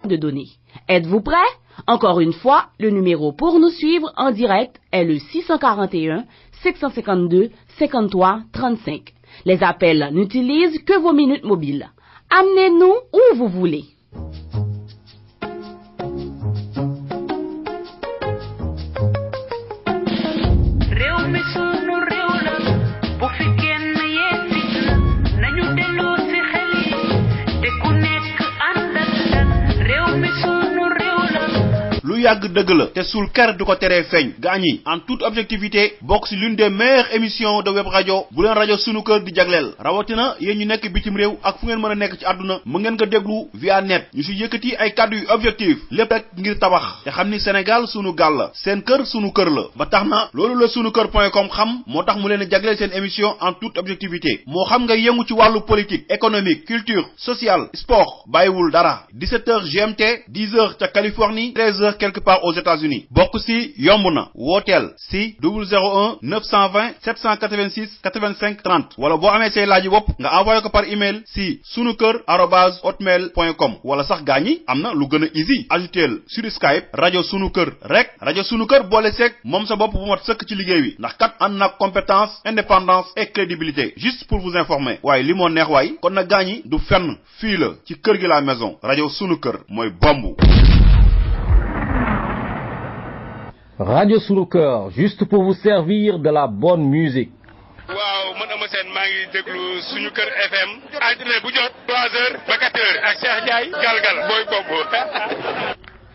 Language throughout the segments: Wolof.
de données. Êtes-vous prêts? Encore une fois, le numéro pour nous suivre en direct est le 641 652 53 35. Les appels n'utilisent que vos minutes mobiles. Amenez-nous où vous voulez. yàgg dëgg la te sul kër du ko teree feeñ gaañi en toute objectivité bokk si l'une des meilleures émissions de web radio bu leen rajo sunu kër di jagleel rawatina yéen ñu nekk bitim réew ak fu ngeen mën a nekk ci àdduna mu ngeen ko déglu via net ñu si yëkkati ay kàddu yu objectif lépp rek ngir tabax te xam ni Sénégal sunu gaal la seen kër sunu kër la ba tax na loolu la sunukër.com xam moo tax mu leen a jagleel seen émission en toute objectivité moo xam nga yëngu ci wàllu politique économique culture sociale sport bàyyiwul dara 17h GMT 10h ca Californie 13h quelque part aux États-Unis bokk si yomb na wooteel si 001 920 786 85 30 wala boo amee say laaji bopp nga envoyé ko par email si sunukër@hotmail.com wala sax gaañi am na lu gën a easy ajoutel sur Skype rajo sunu kër rek rajo sunu kër boole seeg moom sa bopp bu mat sëkk ci liggéey wi ndax kat ànd nag compétence indépendance et crédibilité juste pour vous informer waaye li moo neex waay kon na gaañi du fenn fii la ci kër gi la maison rajo sunu kër mooy bomb. Radio Sunu Kër, juste pour vous servir de la bonne musique. waaw man Ama Sène maa ngi déglu Sunu Kër FM altine bu jot 3h ba 4h ak Cheikh Ndiaye galgal mooy boobu.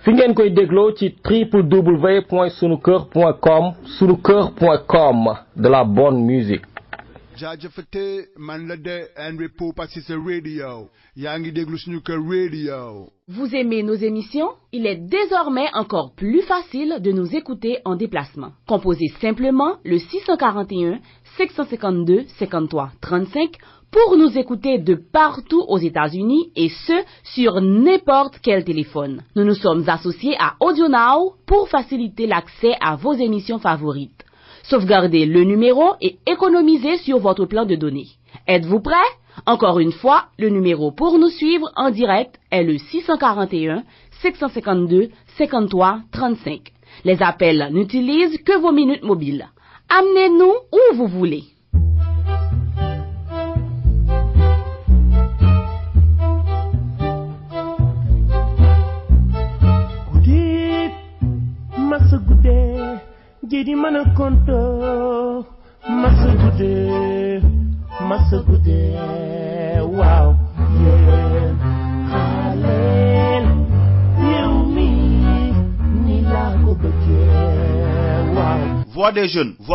fi ngeen koy dégloo ci www.sunukër.com sunukër.com de la bonne musique. jaajëfate man la de Henry Poupa ci sa radio yaa ngi déglu Sunu Kër radio. Vous aimez nos émissions? Il est désormais encore plus facile de nous écouter en déplacement. Composez simplement le 641 652 53 35 pour nous écouter de partout aux États-Unis et ce, sur n'importe quel téléphone. Nous nous sommes associés à AudioNow pour faciliter l'accès à vos émissions favorites. Sauvegardez le numéro et économisez sur votre plan de données. Êtes-vous prêts? Encore une fois, le numéro pour nous suivre en direct est le 641 652 53 35. Les appels n'utilisent que vos minutes mobiles. Amenez-nous où vous voulez. Jidi mana konto masa gude wow yeah halel yumi ni la ko bëgge wow. Voix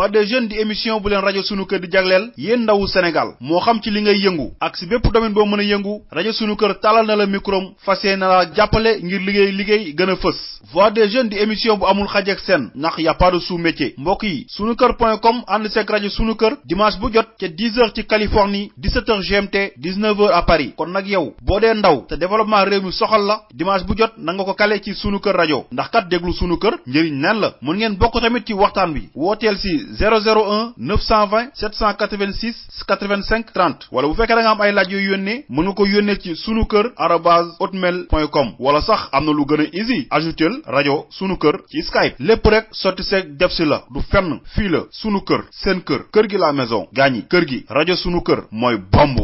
des jeunes di émission bu leen rajo sunu kër di jagleel yéen ndawu Sénégal moo xam ci li ngay yëngu ak si bépp domaine boo mën a yëngu rajo sunu kër talal na la microm fas yéene na la jàppale ngir liggéey gën a fës. Voix des jeunes di émission bu amul xaj ak seen ndax y a pas de sous-métier mbokk yi sunukër.com ànd seeg rajo sunu kër dimanche bu jot ca 10h ci Californie 17h GMT 19h à Paris kon nag yow boo dee ndaw te développement réew mi soxal la dimanche bu jot na nga ko kale ci sunu kër rajo ndax kat déglu sunu kër njëriñ neen la mën ngeen bokk tamit ci waxtaan wi wooteel si 001 920 786 85 30 wala bu fekkee da nga am ay laaj yooyu yónnee mën nga ko yónnee ci sunukër@hotmail.com wala sax am na lu gën a easy ajoutel rajo sunu kër ci Skype lépp rek sotti seeg def si la du fenn fii la sunu kër seen kër kër gi la maison gaañi kër gi rajo sunu kër mooy bomb.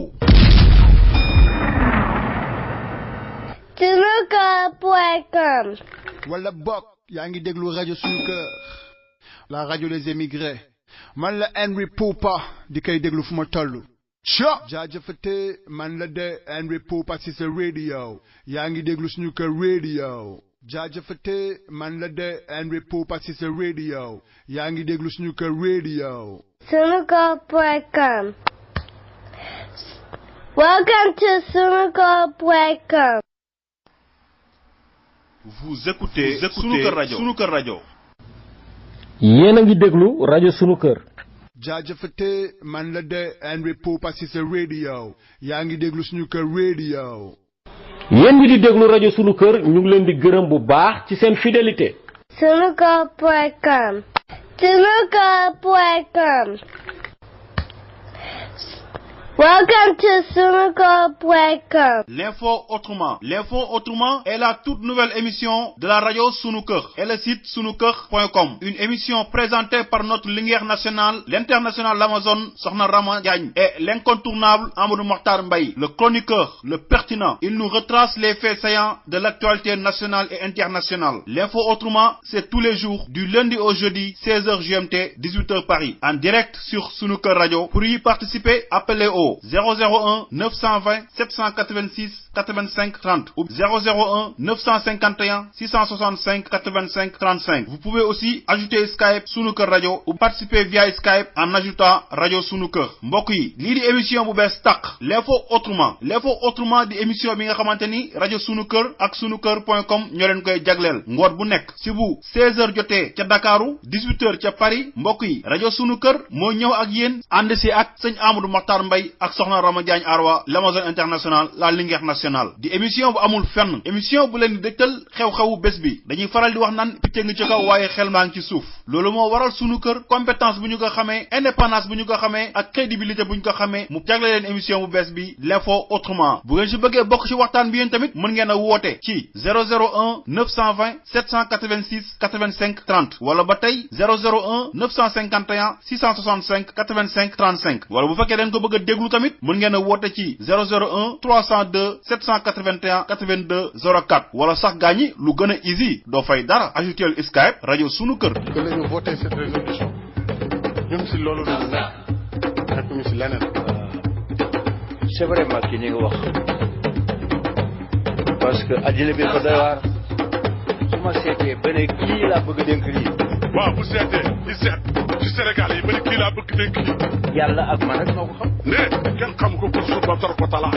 sunukër.com wala bokk yaa ngi déglu rajo sunu kër la radio des émigrés man la Henry Poupa di koy déglu fu ma toll. jaajëfate man la de Henry Poupa ci sa radio yaa ngi déglu Sunu Kër radio. jaajëfate man la de Henry Poupa ci sa radio yaa ngi déglu Sunu Kër radio. sunukër.com. Welcome to sunukër.com. Vous écoutez Sunu Kër radio. yéen a ngi déglu rajo Sunu Kër. jaajëfate man la de Henry Poupa ci sa radio yaa ngi déglu Sunu Kër radio. yéen ñi di déglu rajo Sunu Kër ñu ngi leen di gërëm bu baax ci seen fidélité. sunukër.com. sunukër.com. Welcome to sunuker.com. L'info autrement. L'info autrement est la toute nouvelle émission de la radio Sunuker et le site sunuker.com. Une émission présentée par notre lumière nationale, l'international l'Amazon, Sokhna Rama Diagne, et l'incontournable Amadou Mokhtar Mbaye, le chroniqueur, le pertinent. Il nous retrace les faits saillants de l'actualité nationale et internationale. L'info autrement, c'est tous les jours, du lundi au jeudi, 16h GMT, 18h Paris, en direct sur Sunuker Radio. Pour y participer, appelez au 001 920 786 85 30 ou 001 951 665 85 35. Vous pouvez aussi ajouter Skype Sunuker Radio ou participer via Skype en ajoutant Radio Sunuker. Mbokk yi, lii di émission bu bees tàq, l'info autrement di émission bi nga xamanteni Radio Sunuker ak sunuker.com ñoo leen koy jagleel ngoot bu nekk si bu 16h jotee ca Dakaru 18h ca Paris. Mbokk yi, Radio Sunuker moo ñëw ak yéen ànd si ak sëñ Amadou Mokhtar Mbaye ak Sokhna Rama Diagne Arwa, l'Amazon international, la Linguère nationale. Di émission bu amul fenn, émission bu leen di dëgtal xew-xewu bés bi. Dañuy faral di wax naan picc nga ci kaw waaye xel maa ngi ci suuf. Loolu moo waral Sunuker compétence bu ñu ko xamee, indépendance bu ñu ko xamee ak crédibilité bu ñu ko xamee mu jagle leen émission bu bees bi l'info autrement. Bu ngeen si bëggee bokk ci waxtaan bi yéen tamit mën ngeen a woote ci 001 920 786 85 30 wala ba tey 001 951 665 85 35 wala bu fekkee dañ ko bëgg a déglu tamit mën ngeen a woote ci 001 302 781 82 04 wala sax gaañi lu gën a easy doo fay dara ajoutel Skype Radio Sunuker. que la ñu voté cette résolution ñun si loolu la ñu nekk ñu si leneen. C'est vraiment ki ni nga wax parce que addina bi ko doy waar su ma seetee ba ne kii laa bëgg a dénk lii. waaw bu seetee di seet ci Sénégal yi ba ne kii laa bëgg dénk lii. yàlla ak man rek noo ko xam. ne kenn xam ko pour suuf ba tor ko talaa.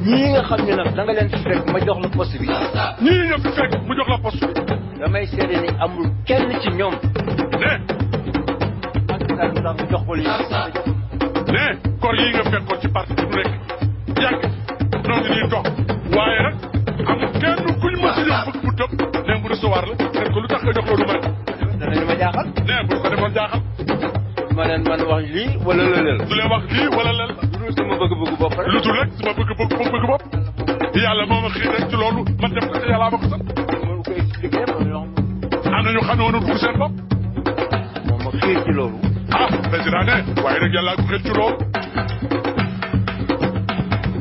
ñii nga xam ne nag da nga leen fi fekk ma jox la poste bi. ñii nga fi fekk mu jox la poste bi. damay seede ni amul kenn ci ñoom. ne. ak ndax mu jox ko lii. ne kor yi nga fekkoon ci parti bi du rek yàgg noonu ñuy toog waaye nag amul kenn kuñ mën si jox bëgg bu tëb ne bu recevoir la ne ko lu tax nga jox loolu man. danañu ma jaaxal. ne bu ko defoon jaaxal. ma leen man wax lii wala lëleel. du leen wax lii wala lël. lu sama bëgg-bëgg bopp rek. lu dul rek sama bëgg bopp. yàlla moo ma xiir rek ci loolu man def ko ci yàlla ma ko sax. mënu ko expliquer am na ñu xam ne woon dugg seen bopp. moom ma xiir ci loolu. ah président ne waaye nag yàlla ko xiir ci loolu.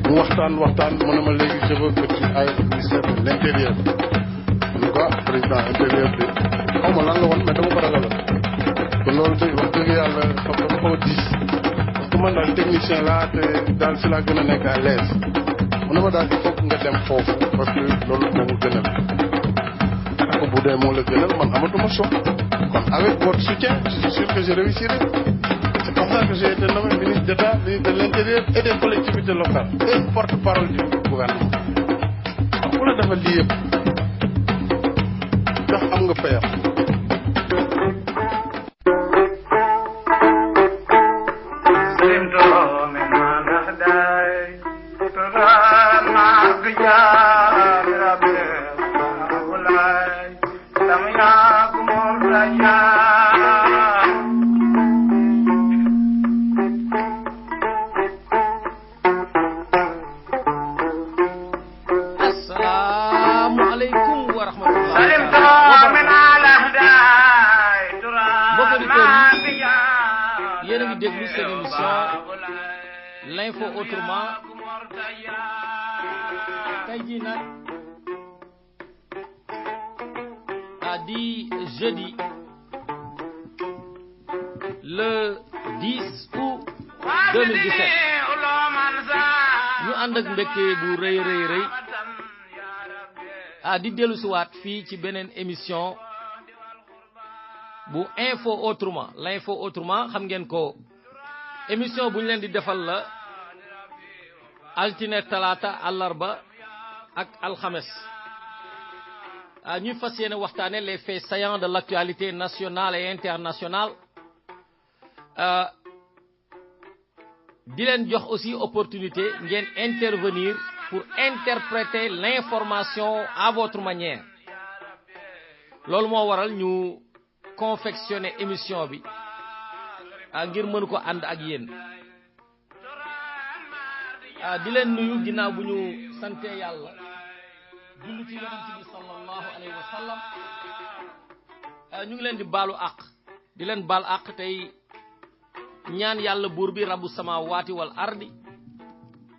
mu waxtaan mu ne ma léegi je veux que tu ailles au ministère de l'intérieur. en tout cas président intérieur bi xaw ma lan la woon mais dama ko ragaloon. te loolu de wax dëgg yàlla xam nga dafa diis. parce que man daal technicien laa te daal si laa gën a nekk à l'aise. mu ne ma daal il faut que nga dem foofu parce que loolu moo ma gënal. ko bu dee moo la gënal man amatuma choix. kon avec votre soutien je suis sûr que je réussirai. c'est comme ça que j'ai été nommé ministre d'État, ministre de l'Intérieur et des collectivités locales et porte-parole du gouvernement. ku la defal lii yëpp ndax am nga payam. L'info autrement tey jii nag di jeudi le 10 août 2017 ñu ànd ak mbégte bu rëy di dellu siwaat fii ci beneen émission bu info autrement l'info autrement xam ngeen ko émission bu ñu leen di defal la altine talaata àllarba ak alxames ñuy fas yéene waxtaane les faits saillants de l'actualité nationale et internationale di leen jox aussi opportunité ngeen intervenir pour interpréter l'information à votre manière loolu moo waral ñu confectionner émission bi ngir mën ko ànd ak yéen di leen nuyu ginnaaw bu ñu sante yàlla julli ci yonent bi sallallahu alayhi wa sallam ñu ngi leen di baalu àq di leen baal àq tey ñaan yàlla buur bi rabbu samaawaati wal ardi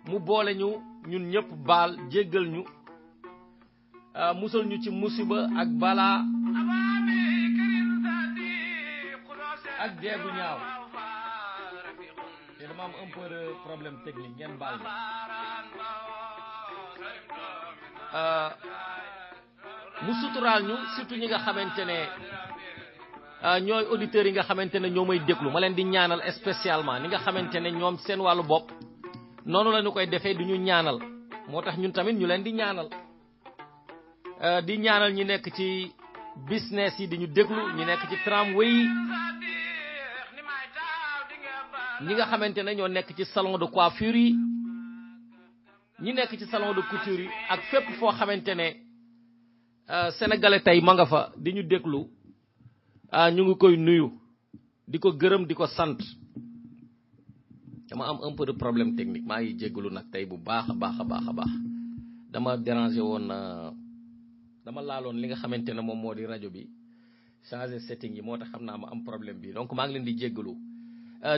mu boole ñu ñun ñëpp baal jéggal ñu musal ñu ci musiba ak balaa ak deegu ñaaw te dama am un peu de problème technique ngeen baal mu suturaal ñu surtout ñi nga xamante ne ñooy auditeurs yi nga xamante ne ñoo may déglu ma leen di ñaanal spécialement ni nga xamante ne ñoom seen wàllu bopp noonu la ñu koy defee du ñu ñaanal moo tax ñun tamit ñu leen di ñaanal ñi nekk ci business yi di ñu déglu ñu nekk ci tramway yi ñi nga xamante ne ñoo nekk ci salon de coiffure yi ñi nekk ci salon de couture yi ak fépp foo xamante ne sénégalais tey ma nga fa di ñu déglu ñu ngi koy nuyu di ko gërëm di ko sant dama am un peu de problème technique maa ngi jéggalu nag tey bu baax a baax a baax a baax dama dérangé woon dama laaloon li nga xamante ne moom moo di rajo bi changé setting yi moo tax xam naa ma am problème bi donc maa ngi leen di jéggalu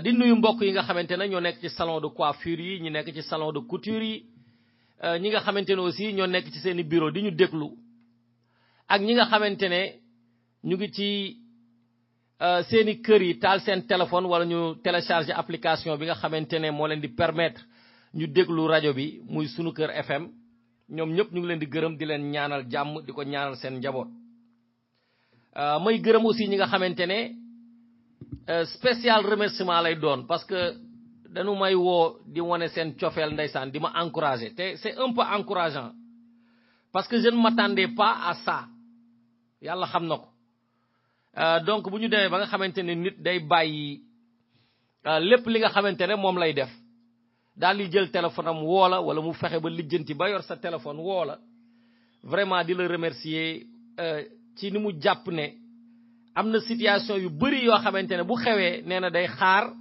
di nuyu mbokk yi nga xamante ne ñoo nekk ci salon de coiffure yi ñi nekk ci salon de couture yi ñi nga xamante ne aussi ñoo nekk ci seen i bureau di ñu déglu ak ñi nga xamante ne ñu ngi ci seen i kër yi taal seen téléphone wala ñu télécharger application bi nga xamante ne moo leen di permettre ñu déglu rajo bi muy Sunu Kër FM ñoom ñëpp ñu ngi leen di gërëm di leen ñaanal jàmm di ko ñaanal seen njaboot may gërëm aussi ñi nga xamante ne spécial remerciement lay doon parce que dañu may woo di wane seen cofeel ndeysaan di ma encourager te c'est un peu encourageant parce que je ne m'attendais pas à ça yàlla xam na ko donc bu ñu demee ba nga xamante ne nit day bàyyi lépp li nga xamante ne moom lay def daal di jël téléphone am woo la wala mu fexe ba lijjanti ba yor sa téléphone woo la vraiment di la remercier ci ni mu jàpp ne am na situation yu bëri yoo xamante ne bu xewee nee na day xaar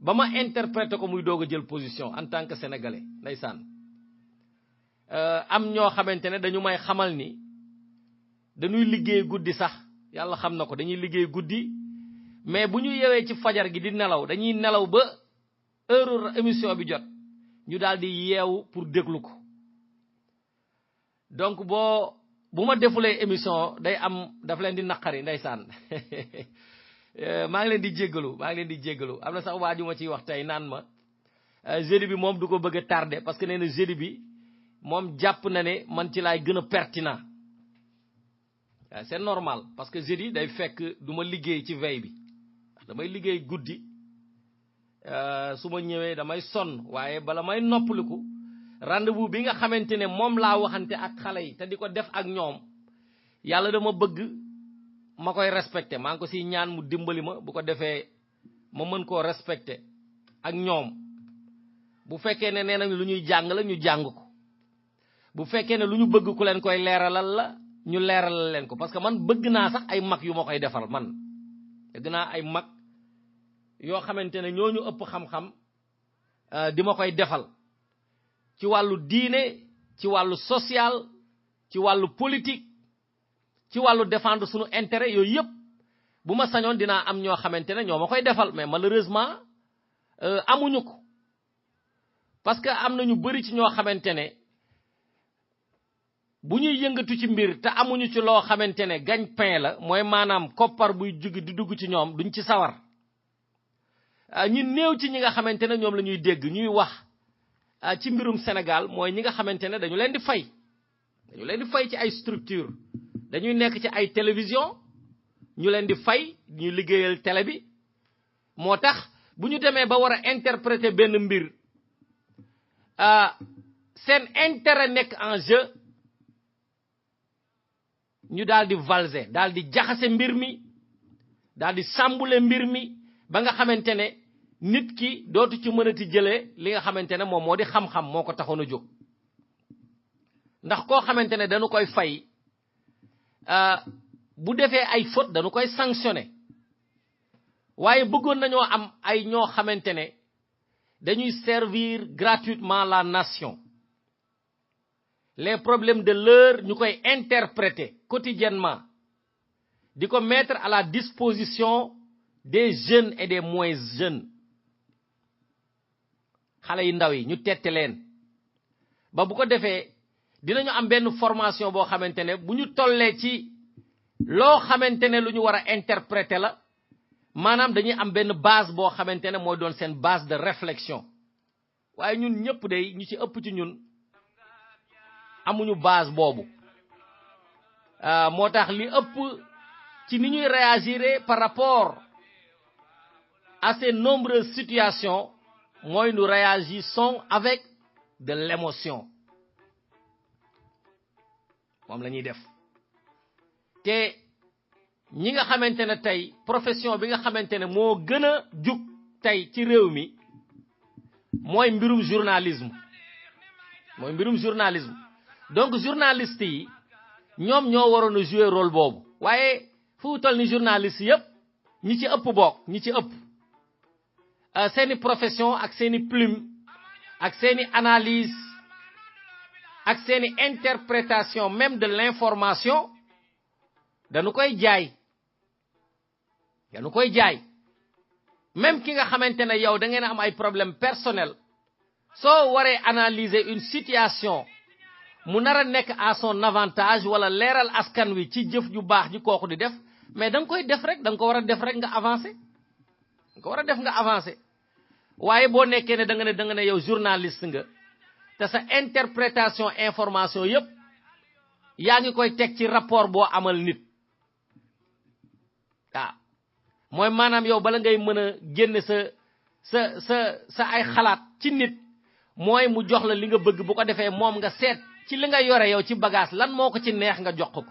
ba ma interpréter ko muy doog a jël position en tant que sénégalais ndeysaan am ñoo xamante ne dañu may xamal ni dañuy liggéey guddi sax yàlla xam na ko dañuy liggéey guddi mais bu ñu yewee ci fajar gi di nelaw dañuy nelaw ba heure émission bi jot ñu daal di yeewu pour déglu ko donc bu ma defulee émission day am daf leen di naqari ndeysaan maa ngi leen di jéggalu am na sax waaju ma ciy wax tey naan ma jeudi bi moom du ko bëgg a tardé parce que nee na jeudi bi moom jàpp na ne man ci laay gën a pertinent c'est normal parce que jeudi day fekk du ma liggéey ci veille bi damay liggéey guddi su ma ñëwee damay sonn waaye bala may noppaliku rendez-vous bi nga xamante ne moom laa waxante ak xale yi te di ko def ak ñoom yàlla dama bëgg ma koy respecté maa ngi ko si ñaan mu dimbali ma bu ko defee ma mën koo respecté ak ñoom bu fekkee ne nee nañ lu ñuy jàng la ñu jàng ko bu fekkee ne lu ñu bëgg ku leen koy leeralal la ñu leeralal leen ko parce que man bëgg naa sax ay mag yu ma koy defal man bëgg naa ay mag yoo xamante ne ñooñu ëpp xam-xam di ma koy defal ci wàllu diine ci wàllu social ci wàllu politique ci wàllu défendre suñu intérêt yooyu yëpp bu ma sañoon dinaa am ñoo xamante ne ñoo ma koy defal mais malheureusement amuñu ko parce que am na ñu bëri ci ñoo xamante ne bu ñuy yëngatu ci mbir te amuñu ci loo xamante ne gagne-pain la mooy maanaam koppar buy jóge di dugg ci ñoom duñ ci sawar ñi néew ci ñi nga xamante ne ñoom la ñuy dégg ñuy wax ci mbirum Sénégal mooy ñi nga xamante ne dañu leen di fay ci ay structure dañuy nekk ci ay télévision ñu leen di fay ñu liggéeyal télé bi moo tax bu ñu demee ba war a interpréter benn mbir seen intérêt nekk en jeu ñu daal di valser daal di jaxase mbir mi daal di sàmbule mbir mi ba nga xamante ne nit ki dootu ci mënati jëlee li nga xamante ne moom moo di xam-xam moo ko taxoon a jóg ndax koo xamante ne dañu koy fay bu defee ay faute dañu koy sanctionné waaye bëggoon nañoo am ay ñoo xamante ne dañuy servir gratuitement la nation. Les problèmes de l'heure ñu koy interpréter quotidiennement di ko mettre à la disposition des jeunes et des moins jeunes. xale yi ndaw yi ñu tette leen ba bu ko defee dinañu am benn formation boo xamante ne bu ñu tollee ci loo xamante ne lu ñu war a interpréter la maanaam dañuy am benn base boo xamante ne mooy doon seen base de réflexion. waaye ñun ñëpp day ñu ci ëpp ci ñun amuñu base boobu moo tax li ëpp ci ni ñuy réagir par rapport à ces nombreuses situations mooy nous réagissons avec de l'émotion moom la ñuy def te ñi nga xamante ne tey profession bi nga xamante ne moo gën a jug tey ci réew mi mooy mbirum journalisme donc journalistes yi ñoom ñoo waroon a jouer rôle boobu waaye fu toll ni journalistes yëpp ñi ci ëpp bokk ñi ci ëpp seeni profession ak seeni plume ak seeni analyse ak seeni interprétation même de l'information dañu koy jaay même ki nga xamante ne yow da ngeen am ay problème personnel soo waree analyser une situation mu nar a nekk à son avantage wala leeral askan wi ci jëf ju baax ji kooku di def mais da nga koy def rek da nga ko war a def rek nga avancer waaye boo nekkee ne da nga ne yow journaliste nga te sa interprétation information yépp yaa ngi koy teg ci rapport boo amal nit mooy maanaam yow bala ngay mën a génne sa ay xalaat ci nit mooy mu jox la li nga bëgg bu ko defee moom nga seet ci li nga yore yow ci bagage lan moo ko ci neex nga jox ko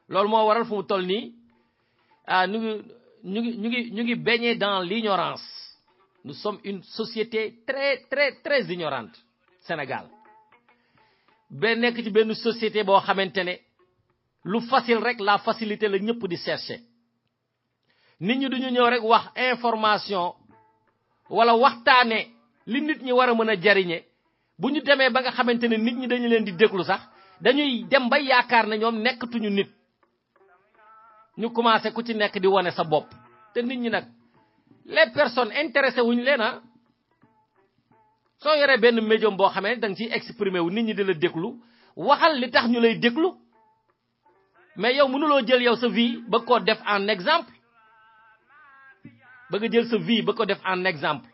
loolu moo waral fu mu toll nii ñu ngi baigné dans l'ignorance. Nous sommes une société très ignorante Sénégal ba nekk ci benn société boo xamante ne lu facile rek la facilité la ñëpp di chercher nit ñi duñu ñëw rek wax information wala waxtaane li nit ñi war a mën a jariñe bu ñu demee ba nga xamante ne nit ñi dañu leen di déglu sax dañuy dem ba yaakaar ne ñoom nekkatuñu nit ñu commencé ku ci nekk di wane sa bopp te nit ñi nag les personnes intéressées wuñu leen soo yoree benn médium boo xamee da nga ciy exprimer wu nit ñi di la déglu waxal li tax ñu lay déglu mais yow mënuloo jël yow sa vie ba ko def en exemple bëgg jël sa vie ba ko def en exemple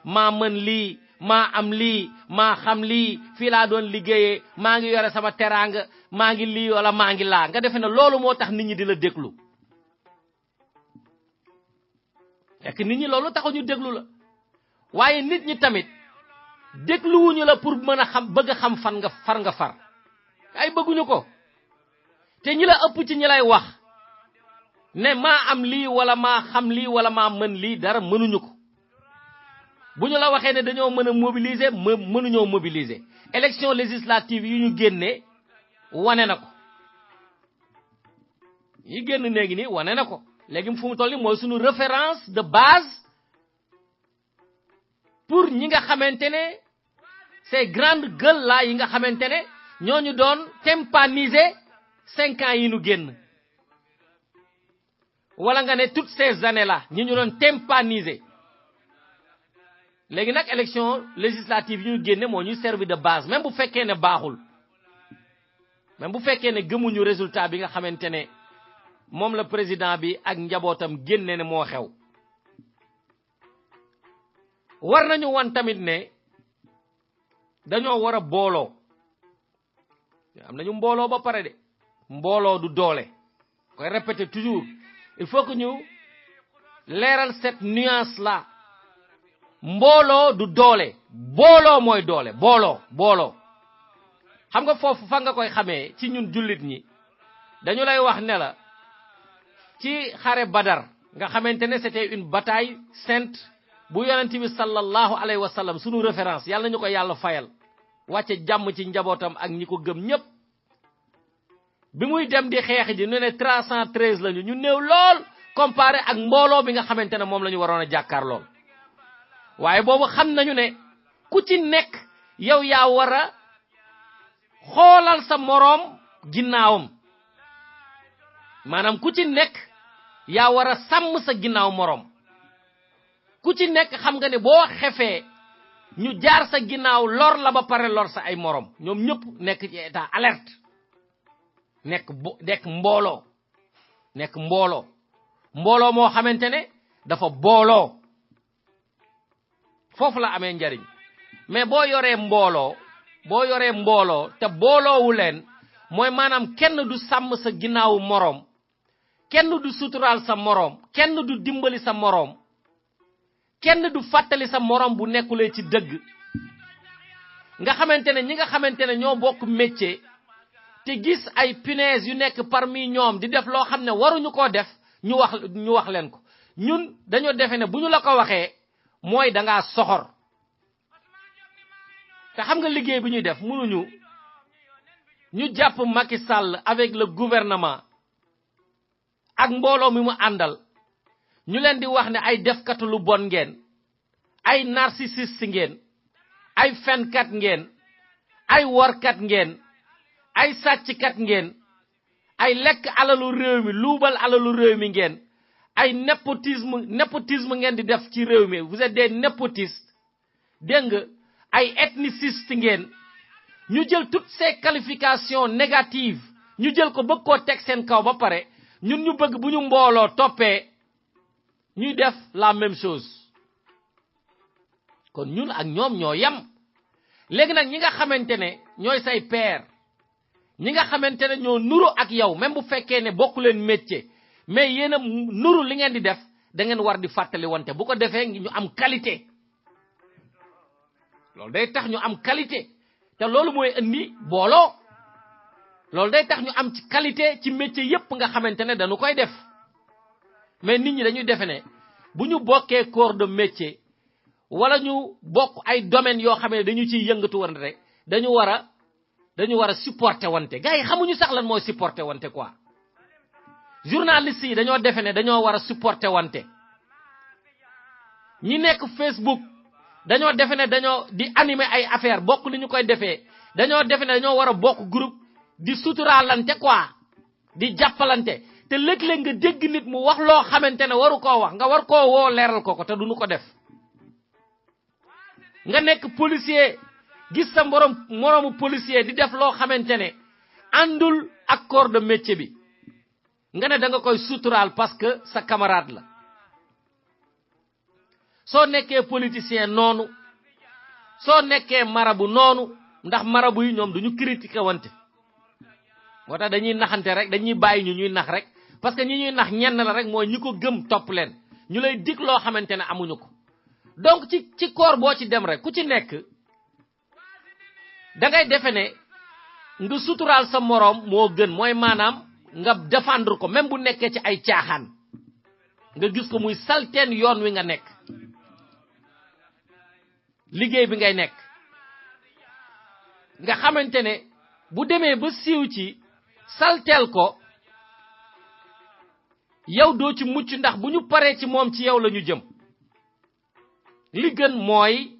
maa mën lii maa am lii maa xam lii fii laa doon liggéeyee maa ngi yore sama teraanga maa ngi lii wala maa ngi laa nga defe ne loolu moo tax nit ñi di la déglu fekk nit ñi loolu taxu ñu déglu la waaye nit ñi tamit dégluwuñu la pour mën a xam bëgg a xam fan nga far ay bëgguñu ko te ñi la ëpp ci ñi lay wax ne maa am lii wala maa xam lii wala maa mën lii dara mënuñu ko bu ñu la waxee ne dañoo mën a mobiliser mënuñoo mobiliser élection législative yu ñu génnee wane na ko yi génn léegi nii wane na ko léegi fu mu toll nii mooy suñu référence de base pour ñi nga xamante ne ces grandes gueules là yi nga xamante ne ñooñu doon tympaniser 5 ans yi ñu génn wala nga ne toutes ces années là ñi ñu doon tympaniser léegi nag élection législative yi ñu génne moo ñuy servi de base même bu fekkee ne baaxul même bu fekkee ne gëmuñu résultat bi nga xamante ne moom la président bi ak njabootam génne ne moo xew war nañu wan tamit ne dañoo war a booloo am nañu mbooloo ba pare de mbooloo du doole koy répéter toujours il faut que ñu leeral cette nuance là mbooloo du doole booloo mooy doole booloo xam nga foofu fa nga koy xamee ci ñun jullit ñi dañu lay wax ne la ci xare Badar nga xamante ne c'était une bataille sainte bu yonent bi sallallahu alayhi wa sallam sunu référence yàlla ñu ko yàlla fayal wàcce jàmm ci njabootam ak ñi ko gëm ñépp bi muy dem di xeex ji ñu ne 313 lañu ñu néew lool comparé ak mbooloo bi nga xamante ne moom la ñu waroon a jàkkaar lool waaye boobu xam nañu ne ku ci nekk yow yaa war a xoolal sa moroom ginnaawam maanaam ku ci nekk yaa war a sàmm sa ginnaaw moroom ku ci nekk xam nga ne boo xefee ñu jaar sa ginnaaw lor la ba pare lor sa ay moroom ñoom ñëpp nekk ci état alerte nekk mbooloo moo xamante ne dafa booloo foofu la amee njariñ mais boo yoree mbooloo te booloowu leen mooy maanaam kenn du sàmm sa ginnaawu moroom kenn du suturaal sa moroom kenn du dimbali sa moroom kenn du fàttali sa moroom bu nekkulee ci dëgg nga xamante ne ñi nga xamante ne ñoo bokk métier te gis ay punaises yu nekk parmi ñoom di def loo xam ne waruñu koo def ñu wax leen ko ñun dañoo defe ne bu ñu la ko waxee mooy da ngaa soxor te xam nga liggéey bi ñuy def mënuñu ñu jàpp Macky Sall avec le gouvernement ak mbooloo mi mu àndal ñu leen di wax ne ay defkatu lu bon ngeen ay narcissiste ngeen ay fenkat ngeen ay workat ngeen ay sàcckat ngeen ay lekk alalu réew mi luubal alalu réew mi ngeen ay népotisme ngeen di def ci réew mi vous êtes des népotistes dégg nga ay ethniciste ngeen ñu jël toutes ces qualifications négatives ñu jël ko bëgg koo teg seen kaw ba pare ñun ñu bëgg bu ñu mbooloo toppee ñuy def la même chose kon ñun ak ñoom ñoo yem léegi nag ñi nga xamante ne ñooy say père ñi nga xamante ne ñoo nuru ak yow même bu fekkee ne bokku leen métier mais yéen a nuru li ngeen di def da ngeen war di fàttali wante bu ko defee ñu am qualité loolu day tax ñu am qualité te loolu mooy indi booloo loolu day tax ñu am ci qualité ci métier yépp nga xamante ne dañu koy def mais nit ñi dañuy defe ne bu ñu bokkee corps de métier wala ñu bokk ay domaines yoo xam ne dañu ciy yëngatu woon rek dañu war a supporter wante gars yi xamuñu sax lan mooy supporter wante quoi journalistes yi dañoo defe ne dañoo war a supporter wante ñi nekk Facebook dañoo defe ne dañoo di animer ay affaire bokk li ñu koy defee dañoo defe ne dañoo war a bokk groupe di suturaalante quoi di jàppalante te léeg-léeg nga dégg nit mu wax loo xamante ne waru koo wax nga war koo woo leeral ko te duñu ko def nga nekk policier gis sa moroomu policier di def loo xamante ne àndul ak corps de métier bi nga ne da nga koy suturaal parce que sa camarade la soo nekkee politicien noonu soo nekkee marabu noonu ndax marabu yi ñoom duñu critiquer wante moo tax dañuy naxante rek dañuy bàyyi ñu ñuy nax rek parce que ñi ñuy nax ñenn la rek mooy ñi ko gëm topp leen ñu lay dig loo xamante ne amuñu ko donc ci corps boo ci dem rek ku ci nekk da ngay defe ne nga suturaal sa moroom moo gën mooy maanaam nga défendre ko même bu nekkee ci ay caaxaan nga gis ko muy salteen yoon wi nga nekk liggéey bi ngay nekk nga xamante ne bu demee ba siiw ci salteel ko yow doo ci mucc ndax bu ñu paree ci moom ci yow la ñu jëm li gën mooy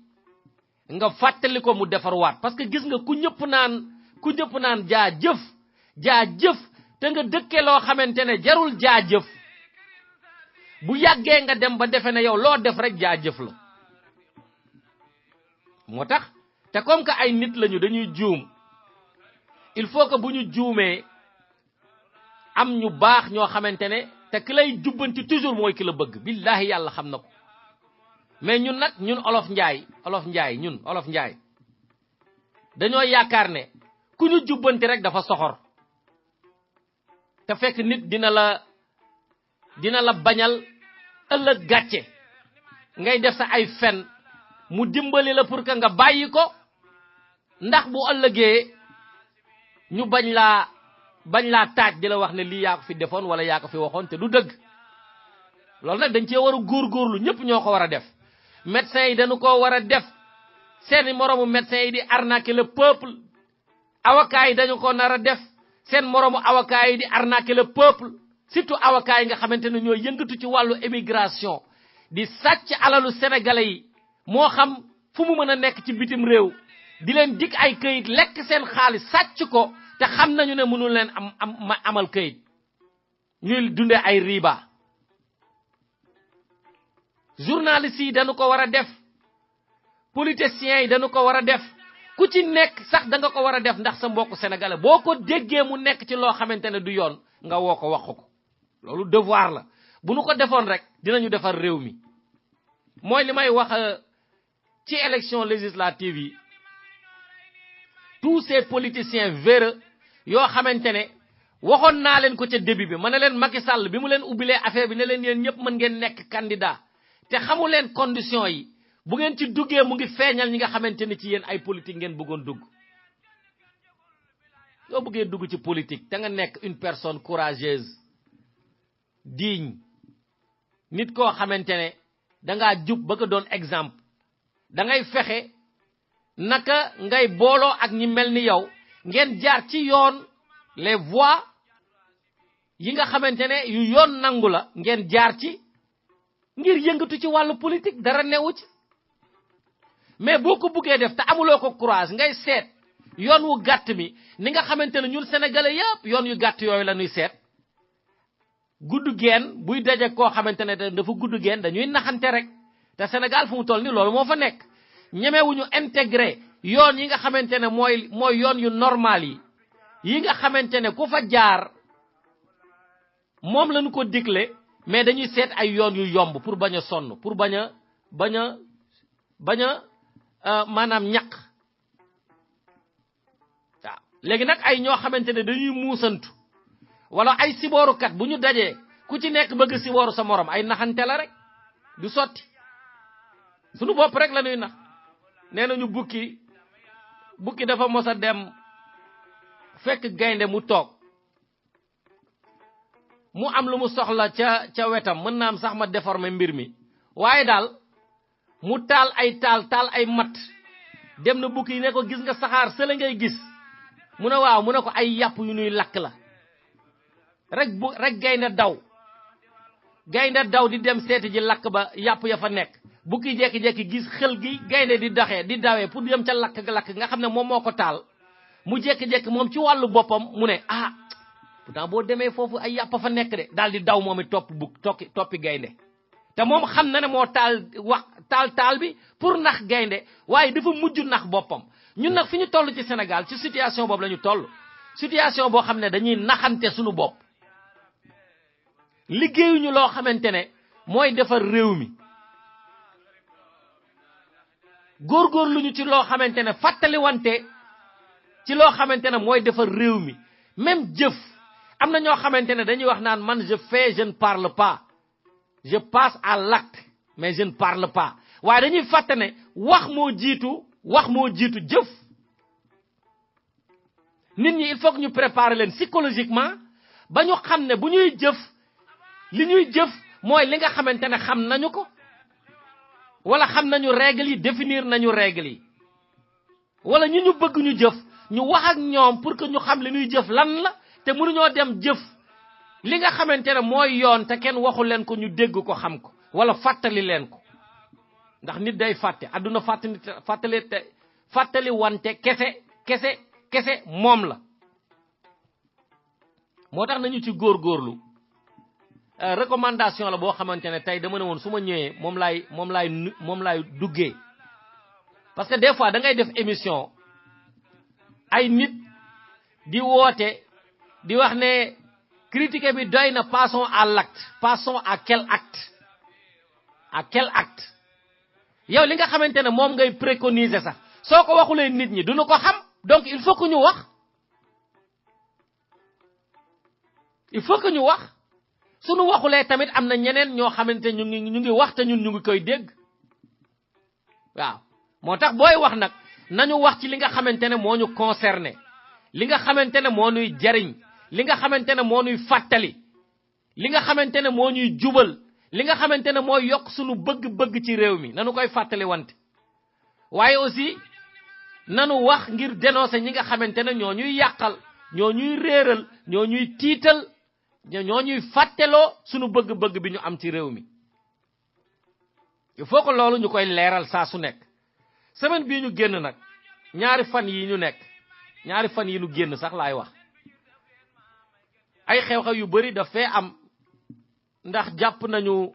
nga fàttali ko mu defarwaat parce que gis nga ku ñëpp naan jaajëf te nga dëkkee loo xamante ne jarul jaajëf bu yàggee nga dem ba defe ne yow loo def rek jaajëf la moo tax te comme que ay nit lañu dañuy juum il faut que bu ñu juumee am ñu baax ñoo xamante ne te ki lay jubbanti toujours mooy ki la bëgg billahi yàlla xam na ko mais ñun olof njaay dañoo yaakaar ne ku ñu jubbanti rek dafa soxor te fekk nit dina la bañal ëllëg gàcce ngay def sa ay fen mu dimbali la pour que nga bàyyi ko ndax bu ëllëgee ñu bañ laa taaj di la wax ne lii yaa ko fi defoon wala yaa ko fi waxoon te du dëgg loolu nag dañ cee war a góorgóorlu ñëpp ñoo ko war a def médecins yi dañu ko war a def seeni moroomu médecins yi di arnaquer le peuple avocats yi dañu ko nar a def seen moroomu avocats yi di arnaquer le peuple surtout avocats yi nga xamante ne ñoo yëngatu ci wàllu émigration di sàcc alalu sénégalais yi moo xam fu mu mën a nekk ci bitim réew di leen dik ay këyit lekk seen xaalis sàcc ko te xam nañu ne mënul leen amal këyit ñuy dunde ay riba. journalistes yi dañu ko war a def politiciens yi dañu ko war a def ku ci nekk sax da nga ko war a def ndax sa mbokk sénégalais boo ko déggee mu nekk ci loo xamante ne du yoon nga woo ko wax ko loolu devoir la bu nu ko defoon rek dinañu defar réew mi. mooy li may wax ci élection législative yi tous ces politiciens véreux yoo xamante ne waxoon naa leen ko ca début bi ma ne leen Macky Sall bi mu leen ubbilee affaire bi ne leen yéen ñëpp mën ngeen nekk candidat te xamu leen condition yi bu ngeen ci duggee mu ngi feeñal ñi nga xamante ne ci yéen ay politique ngeen bëggoon dugg. yoo bëggee dugg ci politique te nga nekk une personne courageuse digne nit koo xamante ne dangaa jub bëgg a doon exemple da ngay fexe naka ngay booloo ak ñi mel ni yow ngeen jaar ci yoon les voies yi nga xamante ne yu yoon nangu la ngeen jaar ci ngir yëngatu ci wàllu politique dara newu ci. mais boo ko buggee def te amuloo ko courage ngay seet yoon wu gàtt mi ni nga xamante ne ñun sénégalais yëpp yoon yu gàtt yooyu la ñuy seet gudd geen buy daje koo xamante ne dafa gudd geen dañuy naxante rek te Sénégal fu mu toll ni loolu moo fa nekk ñemewuñu intégré yoon yi nga xamante ne mooy yoon yu normal yi nga xamante ne ku fa jaar moom lañu ko digle mais dañuy seet ay yoon yu yomb pour bañ a sonn pour bañ a maanaam ñaq waaw léegi nag ay ñoo xamante ne dañuy muusantu wala ay siboorukat bu ñu dajee ku ci nekk bëgg sibooru sa morom ay naxante la rek du sotti sunu bopp rek la ñuy nax nee nañu bukki dafa mos a dem fekk gaynde mu toog mu am lu mu soxla ca wetam mën naa am sax ma déformer mbir mi waaye daal mu taal ay mat dem na bukki ne ko gis nga saxaar sële ngay gis mu ne waaw mu ne ko ay yàpp yu nuy lakk la rek gaynde daw di dem seeti ji lakk ba yàpp ya fa nekk bukki jekki-jekki gis xel gi gaynde di dawee pour dem ca lakk nga xam ne moom moo ko taal mu jekki-jekki moom ci wàllu boppam mu ne pourtant boo demee foofu ay yàpp fa nekk de daal di daw moom it toppi gaynde te moom xam na ne moo taal bi pour nax gaynde waaye dafa mujj nax boppam. ñun nag fi ñu toll ci Sénégal ci situation boobu la ñu toll situation boo xam ne dañuy naxante suñu bopp liggéeyuñu loo xamante ne mooy defar réew mi góorgóorluñu ci loo xamante ne fàttaliwante ci loo xamante ne mooy defar réew mi même jëf am na ñoo xamante ne dañuy wax naan man je fais je ne parle pas je passe à l'acte mais je ne parle pas waaye dañuy fàtte ne wax moo jiitu jëf nit ñi il faut que ñu préparer leen psychologiquement ba ñu xam ne bu ñuy jëf li ñuy jëf mooy li nga xamante ne xam nañu ko wala xam nañu règles yi définir nañu règles yi wala ñu bëgg ñu jëf ñu wax ak ñoom pour que ñu xam li ñuy jëf lan la te mënuñoo dem jëf li nga xamante ne mooy yoon te kenn waxu leen ko ñu dégg ko xam ko wala fàttali leen ko ndax nit day fàtte àdduna fàttali wante kese moom la moo tax nañu ci góorgóorlu recommandation la boo xamante ne tey dama ne woon su ma ñëwee moom laay duggee parce que des fois da ngay def émission ay nit di woote di wax ne critique bi doy na passons à l'acte passons à quel acte yow li nga xamante ne moom ngay préconiser sax soo ko waxulee nit ñi duñu ko xam donc il faut que ñu wax suñu waxulee tamit am na ñeneen ñoo xamante ñu ngi wax te ñun ñu ngi koy dégg waaw moo tax booy wax nag nañu wax ci li nga xamante ne moo ñu concerné li nga xamante ne moo ñuy jariñ li nga xamante ne moo ñuy fàttali li nga xamante ne moo ñuy jubal li nga xamante ne mooy yokk suñu bëgg-bëgg ci réew mi nanu koy fàttali wante waaye aussi nanu wax ngir dénoncer ñi nga xamante ne ñoo ñuy yàqal ñoo ñuy réeral ñoo ñuy tiital ñoo ñuy fàtteloo suñu bëgg-bëgg bi ñu am ci réew mi il faut que loolu ñu koy leeral saa su nekk semaine bii ñu génn nag ñaari fan yi ñu génn sax laay wax ay xew-xew yu bari dafay am ndax jàpp nañu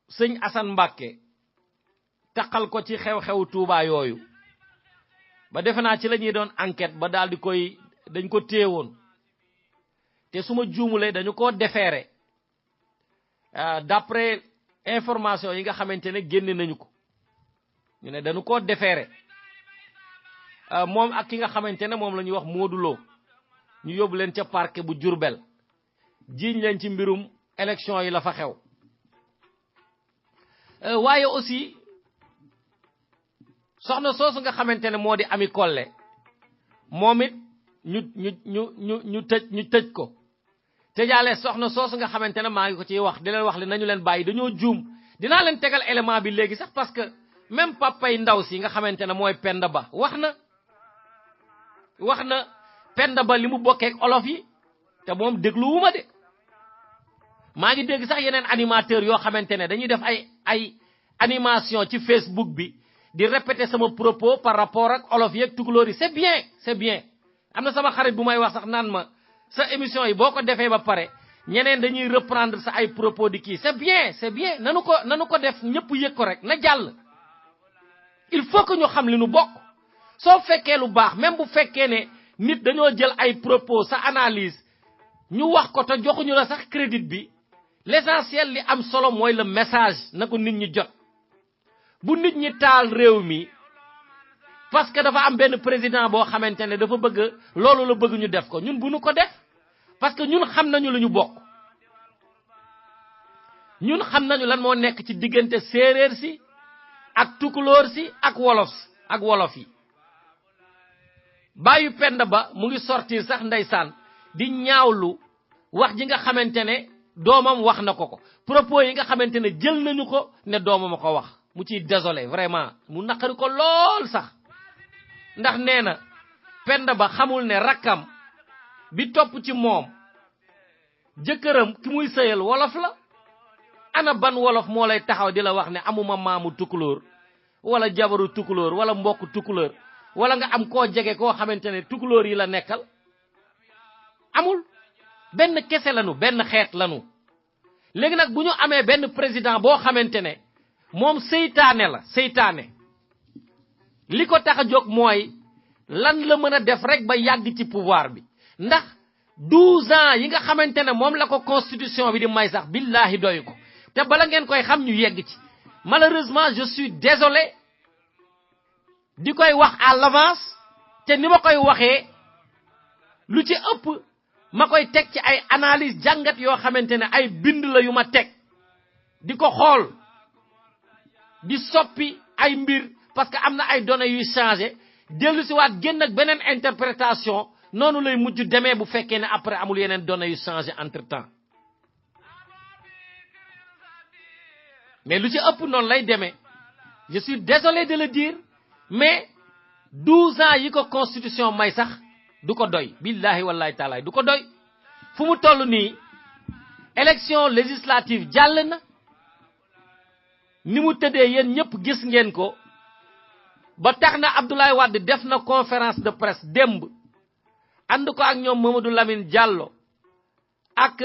sëñ Assane Mbacké taxal ko ci xew-xew Touba yooyu ba defe naa ci la ñuy doon enquête ba daal di koy dañ ko téewoon te su ma juumulee dañu ko déféré d'après information yi nga xamante ne génne nañu ko ñu ne dañu ko déféré moom ak ki nga xamante ne moom la ñuy wax Modou Lo ñu yóbbu leen ca parquet bu Diourbel jiiñ leen ci mbirum élection yi la fa xew waaye aussi soxna soosu nga xamante ne moo di Ami Collé moom it ñu tëj ko tëjaale soxna soosu nga xamante ne maa ngi ko ciy wax di leen wax li nañu leen bàyyi dañoo juum dinaa leen tegal élément bi léegi sax parce que même papay ndaw si nga xamante ne mooy Penda Ba wax na Penda Ba li mu bokkeek olof yi te moom dégluwuma de maa ngi dégg sax yeneen animateur yoo xamante ne dañuy def ay animation ci Facebook bi di répéter sama propos par rapport ak olof yeeg tukulóor yi c'est bien am na sama xarit bu may wax sax naan ma sa émission yi boo ko defee ba pare ñeneen dañuy reprendre sa ay propos di kii c'est bien nanu ko def ñëpp yëg ko rek na jàll il faut que ñu xam li nu bokk soo fekkee lu baax même bu fekkee ne nit dañoo jël ay propos sa analyse ñu wax ko te joxuñu la sax crédit bi l'essentiel li am solo mooy le message na ko nit ñi jot bu nit ñi taal réew mi parce que dafa am benn président boo xamante ne dafa bëgg loolu la bëgg ñu def ko ñun bu ñu ko def parce que ñun xam nañu lu ñu bokk ñun xam nañu lan moo nekk ci diggante séeréer si ak tukulóor si ak wolof yi bàyyu Penda Ba mu ngi sortir sax ndeysaan di ñaawlu wax ji nga xamante ne doomam wax na ko propos yi nga xamante ne jël nañu ko ne doomam a ko wax mu ciy désolé vraiment mu naqari ko lool sax ndax nee na Penda Ba xamul ne rakkam bi topp ci moom jëkkëram ki muy sëyal wolof la ana ban wolof moo lay taxaw di la wax ne amuma maamu tukulóor wala jabaru tukulóor wala mbokk tukulóor wala nga am koo jege koo xamante ne tukulóor yi la nekkal amul benn kese lanu benn xeet lanu léegi nag bu ñu amee benn président boo xamante ne moom seytaane li ko tax a jóg mooy lan la mën a def rek ba yàgg ci pouvoir bi ndax 12 ans yi nga xamante ne moom la ko constitution bi di may sax billahi doy ko te bala ngeen koy xam ñu yegg ci malheureusement je suis désolé di koy wax à l'avance te ni ma koy waxee lu ci ëpp ma koy teg ci ay analyse jàngat yoo xamante ne ay bind la yu ma teg di ko xool di soppi ay mbir parce que am na ay données yuy changé dellu si waat génn ak beneen interprétation noonu lay mujj demee bu fekkee ne après amul yeneen données yu changé entre temps mais lu ci ëpp noonu lay demee je suis désolé de le dire mais 12 ans yi ko constitution may sax du ko doy billahi wallahi taala du ko doy fu mu toll nii élection législative jàll na ni mu tëddee yéen ñëpp gis ngeen ko ba tax na Abdoulaye Wade def na conférence de presse démb ànd ko ak ñoom Mamadou Lamine Diallo ak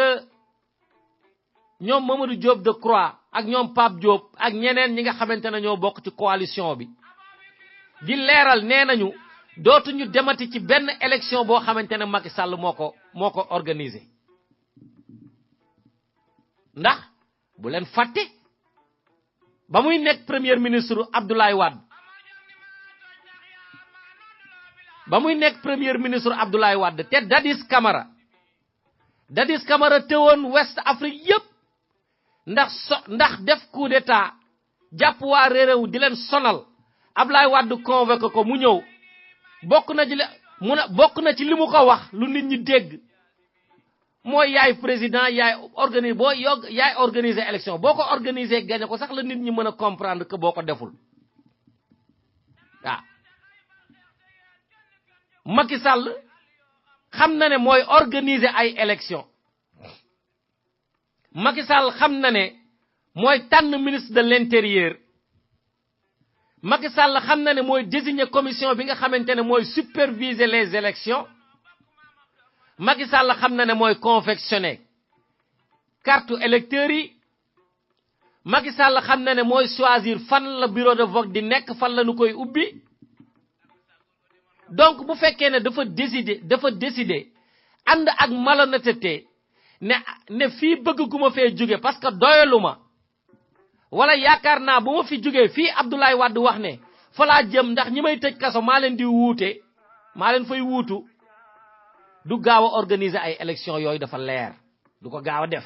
ñoom Mamadou Diop Decroix ak ñoom Pape Diop ak ñeneen ñi nga xamante ne ñoo bokk ci coalition bi di leeral nee nañu dootuñu demati ci benn élection boo xamante ne Macky Sall moo ko organisé ndax bu leen fàtte ba muy nekk premier ministre Abdoulaye Wade te Dadis Camara teewoon West Afrique yépp ndax def coup d'état jàpp waa réew di leen sonal Abdoulaye Wade convoqué ko mu ñëw bokk na ci li mu ko wax lu nit ñi dégg mooy yaay président yaay organiser élection boo ko organiser gagné ko sax la nit ñi mën a comprendre que boo ko deful waaw Macky Sall xam na ne mooy organiser ay élection Macky Sall xam na ne mooy tànn ministre de l'intérieur Macky Sall xam na ne mooy désigner commission bi nga xamante ne mooy superviser les élections Macky Sall xam na ne mooy confectionner carte électeurs yi Macky Sall xam na ne mooy choisir fan la bureau de vote di nekk fan la nu koy ubbi donc bu fekkee ne dafa décider ànd ak malhonnêteté ne fii bëgg gu ma fee jóge parce que doyaluma wala yaakaar naa bu ma fi jógee fii Abdoulaye Wade wax ne fa laa jëm ndax ñi may tëj kaso maa leen di wuute maa leen fay wuutu du gaaw a organiser ay élections yooyu dafa leer du ko gaaw a def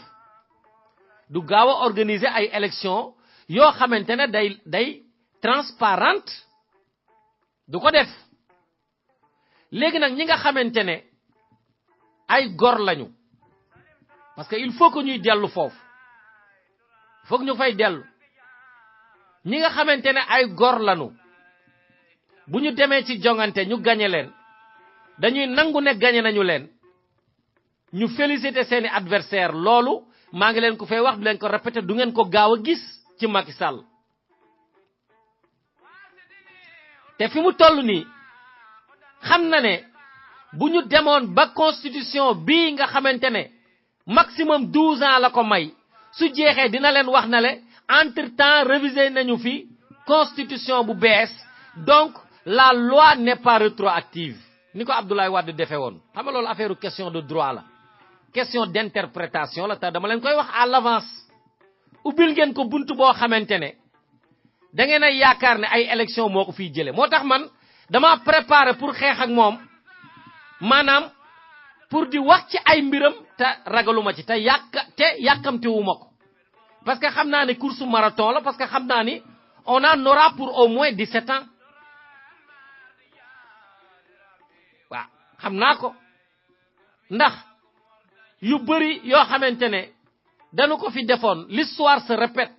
du gaaw a organiser ay élections yoo xamante ne day transparente du ko def léegi nag ñi nga xamante ne ay gor lañu parce que il faut que ñuy dellu foofu foog ñu fay dellu ñi nga xamante ne ay gor lañu bu ñu demee ci jongante ñu gañe leen dañuy nangu ne gañe nañu leen ñu féliciter seeni adversaire loolu maa ngi leen ko fay wax du leen ko répéter du ngeen ko gaaw a gis ci Macky Sall te fi mu toll nii xam na ne bu ñu demoon ba constitution bii nga xamante ne maximum 12 ans la ko may su jeexee dina leen wax na le entre temps révisé nañu fi constitution bu bees donc la loi n'est pas rétroactive ni ko Abdoulaye Wade defee woon xam nga loolu affaire question de droit la question d'interprétation la te dama leen koy wax à l'avance ubbil ngeen ko buntu boo xamante ne da ngeen a yaakaar ne ay élection moo ko fiy jële moo tax man dama préparé pour xeex ak moom maanaam pour di wax ci ay mbiram te ragaluma ci te yàkkamtiwuma ko parce que xam naa ne course marathon la parce que xam naa ni on en aura pour au moins 17 ans waaw xam naa ko ndax yu bëri yoo xamante ne dañu ko fi defoon l'histoire se répète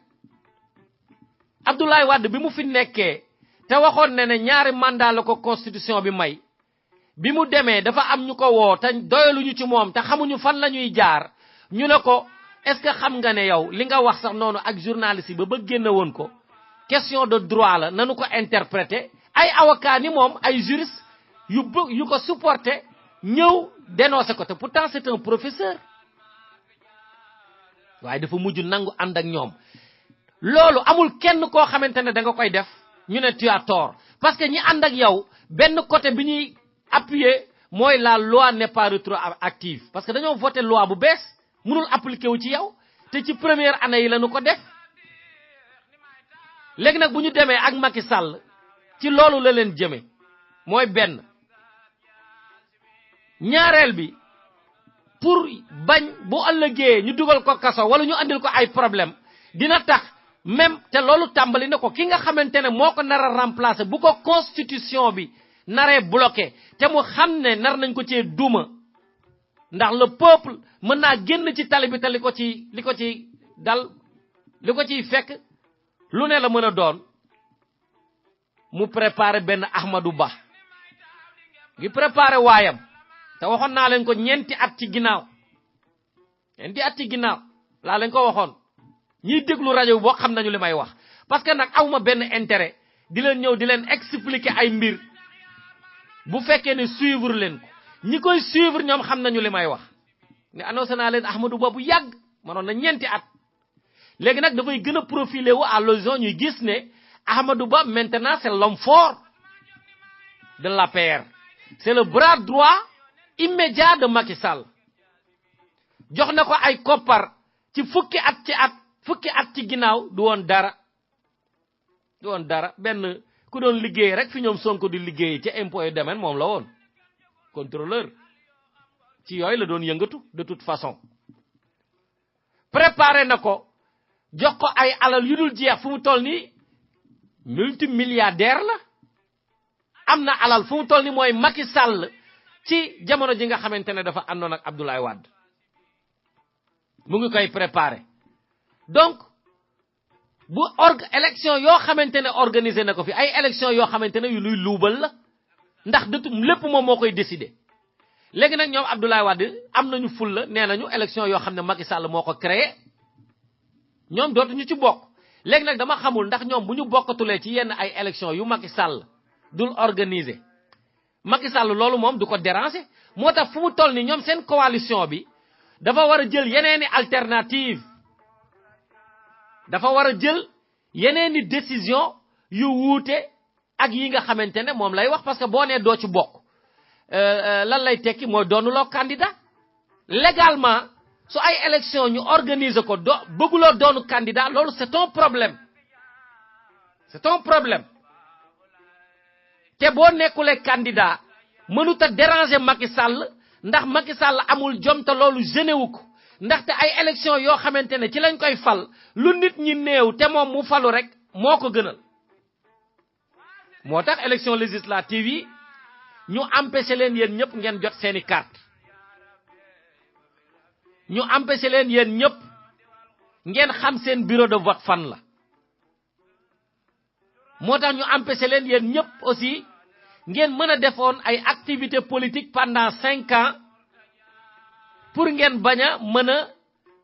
Abdoulaye Wade bi mu fi nekkee te waxoon ne ñaari mandat la ko constitution bi may bi mu demee dafa am ñu ko woo te doyaluñu ci moom te xamuñu fan la ñuy jaar ñu ne ko est-ce que xam nga ne yow li nga wax sax noonu ak journaliste yi ba génne woon ko question de droit la nanu ko interpréter ay avocat ni moom ay juriste yu ko supporter ñëw dénoncer ko te pourtant c'est un professeur waaye dafa mujj nangu ànd ak ñoom loolu amul kenn koo xamante ne da nga koy def ñu ne tu as tort parce que ñi ànd ak yow benn côté bi ñuy appuyer mooy la loi n'est pas rétroactive parce que dañoo voté loi bu bees mënul appliquer wu ci yow te ci première année yi lañu ko def léegi nag bu ñu demee ak Macky Sall ci loolu la leen jëme mooy benn ñaareel bi pour bañ bu ëllëgee ñu dugal ko kaso wala ñu andil ko ay problème dina tax même te loolu tàmbali na ko ki nga xamante ne moo ko nar a remplacer bu ko constitution bi naree bloqué te mu xam ne nar nañ ko cee duma ndax le peuple mën naa génn ci tali bi te li ko ciy fekk lu ne la mën a doon mu préparé benn Ahmadou Ba ngi préparé waayam te waxoon naa leen ko ñeenti at ci ginnaaw laa leen ko waxoon ñiy déglu rajo boo xam nañu li may wax parce que nag awma benn intérêt di leen ñëw di leen expliquer ay mbir bu fekkee ne suivre leen ko ñi koy suivre ñoom xam nañu li may wax ne annoncé naa leen Ahmadou Ba bu yàgg manoon na ñeenti at léegi nag dafay gën a profilé wu à l'horizon ñuy gis ne Ahmadou Ba maintenant c'est l'homme fort de l'APR c'est le bras droit immédiat de Macky Sall jox na ko ay koppar ci fukki at ci ginnaaw du woon dara benn ku doon liggéey rek fi ñoom Sonko di liggéey ci impôt et domaine moom la woon contrôleur ci yooyu la doon yëngatu de toute façon préparé na ko jox ko ay alal yu dul jeex fu mu toll nii multimilliardaire la am na alal fu mu toll nii mooy Macky Sall ci jamono ji nga xamante ne dafa àndoon ak Abdoulaye Wade mu ngi koy préparé donc bu élection yoo xamante ne organisé na ko fi ay élection yoo xamante ne yu luy luubal la ndax dëtu lépp moom moo koy décider léegi nag ñoom Abdoulaye Wade am nañu ful la nee nañu élection yoo xam ne Macky Sall moo ko créé ñoom dootuñu ci bokk léegi nag dama xamul ndax ñoom bu ñu bokkatulee ci yenn ay élection yu Macky Sall dul organiser Macky Sall loolu moom du ko déranger moo tax fu mu toll ni ñoom seen coalition bi dafa war a jël yeneeni alternative dafa war a jël yeneeni décision yu wuute ak yi nga xamante ne moom lay wax parce que boo nee doo ci bokk lan lay tekki mooy doonuloo candidat légalement su ay élection ñu organiser ko bëgguloo doonu candidat loolu c'est ton problème te boo nekkulee candidat mënut a déranger Macky Sall ndax Macky Sall amul jom te loolu gêné wu ko ndaxte ay élection yoo xamante ne ci lañ koy fal lu nit ñi néew te moom mu falu rek moo ko gënal moo tax élection législative yi ñu empêché leen yéen ñëpp ngeen jot seeni carte ñu empêché leen yéen ñëpp ngeen xam seen bureau de vote fan la moo tax ñu empêché leen yéen ñëpp aussi ngeen mën a defoon ay activités politiques pendant 5 ans pour ngeen bañ a mën a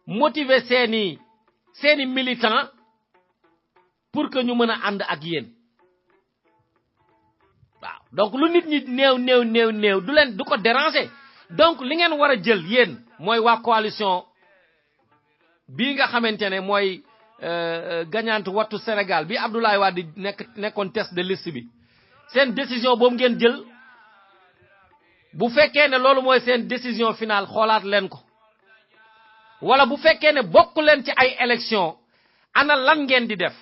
motiver seeni militants pour que ñu mën a ànd ak yéen waaw donc lu nit ñi néew du ko déranger donc li ngeen war a jël yéen mooy waa coalition bii nga xamante ne mooy gagnante wattu Sénégal bi Abdoulaye Wade nekkoon test de liste bi seen décision boobu ngeen jël bu fekkee ne loolu mooy seen décision finale xoolaat leen ko wala bu fekkee ne bokk leen ci ay élection ana lan ngeen di def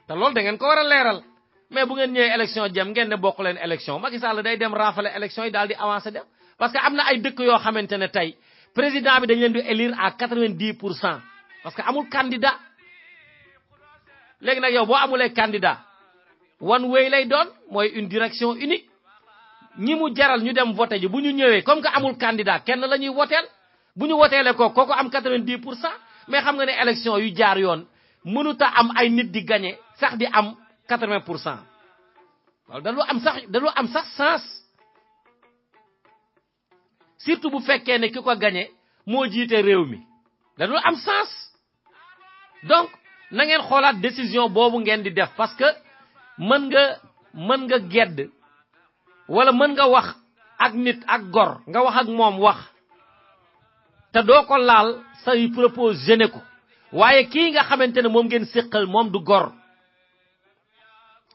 te loolu da ngeen ko war a leeral mais bu ngeen ñëwee élection jëm ngeen ne bokk leen élection Macky Sall day dem rafale élection yi daal di avancer dem parce que am na ay dëkk yoo xamante ne tey président bi dañ leen di élire à 90% parce que amul candidat léegi nag yow boo amulee candidat one way lay doon mooy une direction unique ñi mu jaral ñu dem voter ji bu ñu ñëwee comme que amul candidat kenn la ñuy woteel bu ñu woteelee kooku am 90% mais xam nga ne élection yu jaar yoon mënut a am ay nit di gagner sax di am 80%. waaw da lu am sax sens surtout bu fekkee ne ki ko gagner moo jiite réew mi da lu am sens donc na ngeen xoolaat décision boobu ngeen di def parce que mën nga gedd wala mën nga wax ak nit ak gor nga wax ak moom wax te doo ko laal say propose gêné ko waaye kii nga xamante ne moom ngeen séqal moom du gor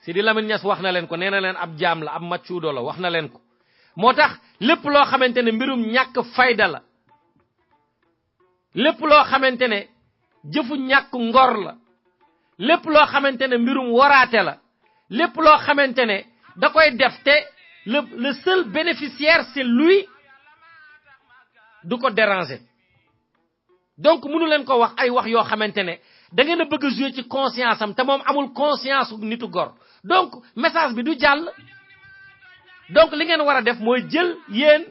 Sidi Lamine Niass wax na leen ko nee na leen ab jaam la ab maccuudo la wax na leen ko moo tax lépp loo xamante ne mbirum ñàkk fayda la lépp loo xamante ne jëfu ñàkk ngor la lépp loo xamante ne mbirum waraate la lépp loo xamante ne da koy def te le seul bénéficiaire c'est lui du ko déranger donc mënu leen ko wax ay wax yoo xamante ne da ngeen a bëgg a jouer ci conscience am te moom amul conscience nitu gor donc message bi du jàll donc li ngeen war a def mooy jël yéen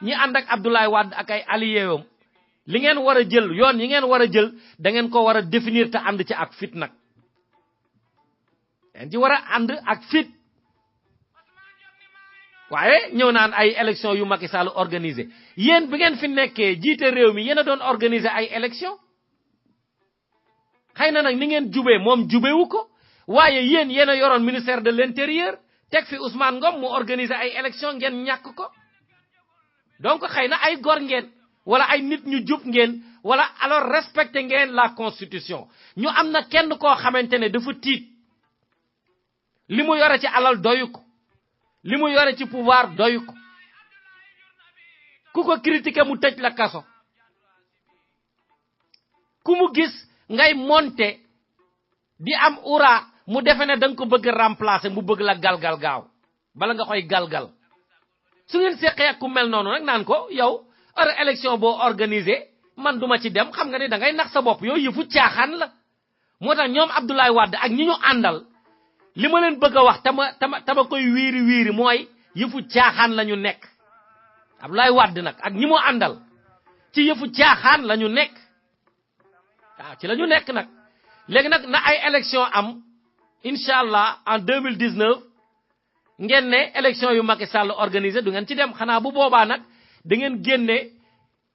ñi ànd ak Abdoulaye Wade ak ay alliés li ngeen war a jël yoon yi ngeen war a jël da ngeen ko war a définir te ànd ci ak fit nag ngeen ci war a ànd ak fit waaye ñëw naan ay élection yu Macky Sall organisé yéen bi ngeen fi nekkee jiite réew mi yéen a doon organiser ay élection xëy na nag ni ngeen jubee moom jubewu ko waaye yéen a yoroon ministère de l'intérieur teg fi Ousmane Ngom mu organiser ay élection ngeen ñàkk ko donc xëy na ay gor ngeen wala ay nit ñu jub ngeen wala alors respecté ngeen la constitution ñu am na kenn koo xamante ne dafa tiit li mu yore ci alal doyu ko li mu yore ci pouvoir doyu ko ku ko critiquer mu tëj la kaso ku mu gis ngay monter di am ura mu defe ne da nga ko bëgg remplacer mu bëgg la galgal gaaw bala nga koy galgal su ngeen seqee ak ku mel noonu nag naan ko yow élection boo organisé man duma ci dem xam nga ne da ngay nax sa bopp yow yëfu caaxaan la moo tax ñoom Abdoulaye Wade ak ñi ñu àndal li ma leen bëgg a wax tama koy wiiri mooy yëfu caaxaan la ñu nekk Abdoulaye Wade nag ak ñi mu àndal ci yëfu caaxaan la ñu nekk waaw ci la ñu nekk nag léegi nag na ay élection am incha allah en 2019 ngeen ne élection yu Macky Sall organisé du ngeen ci dem xanaa bu boobaa nag da ngeen génne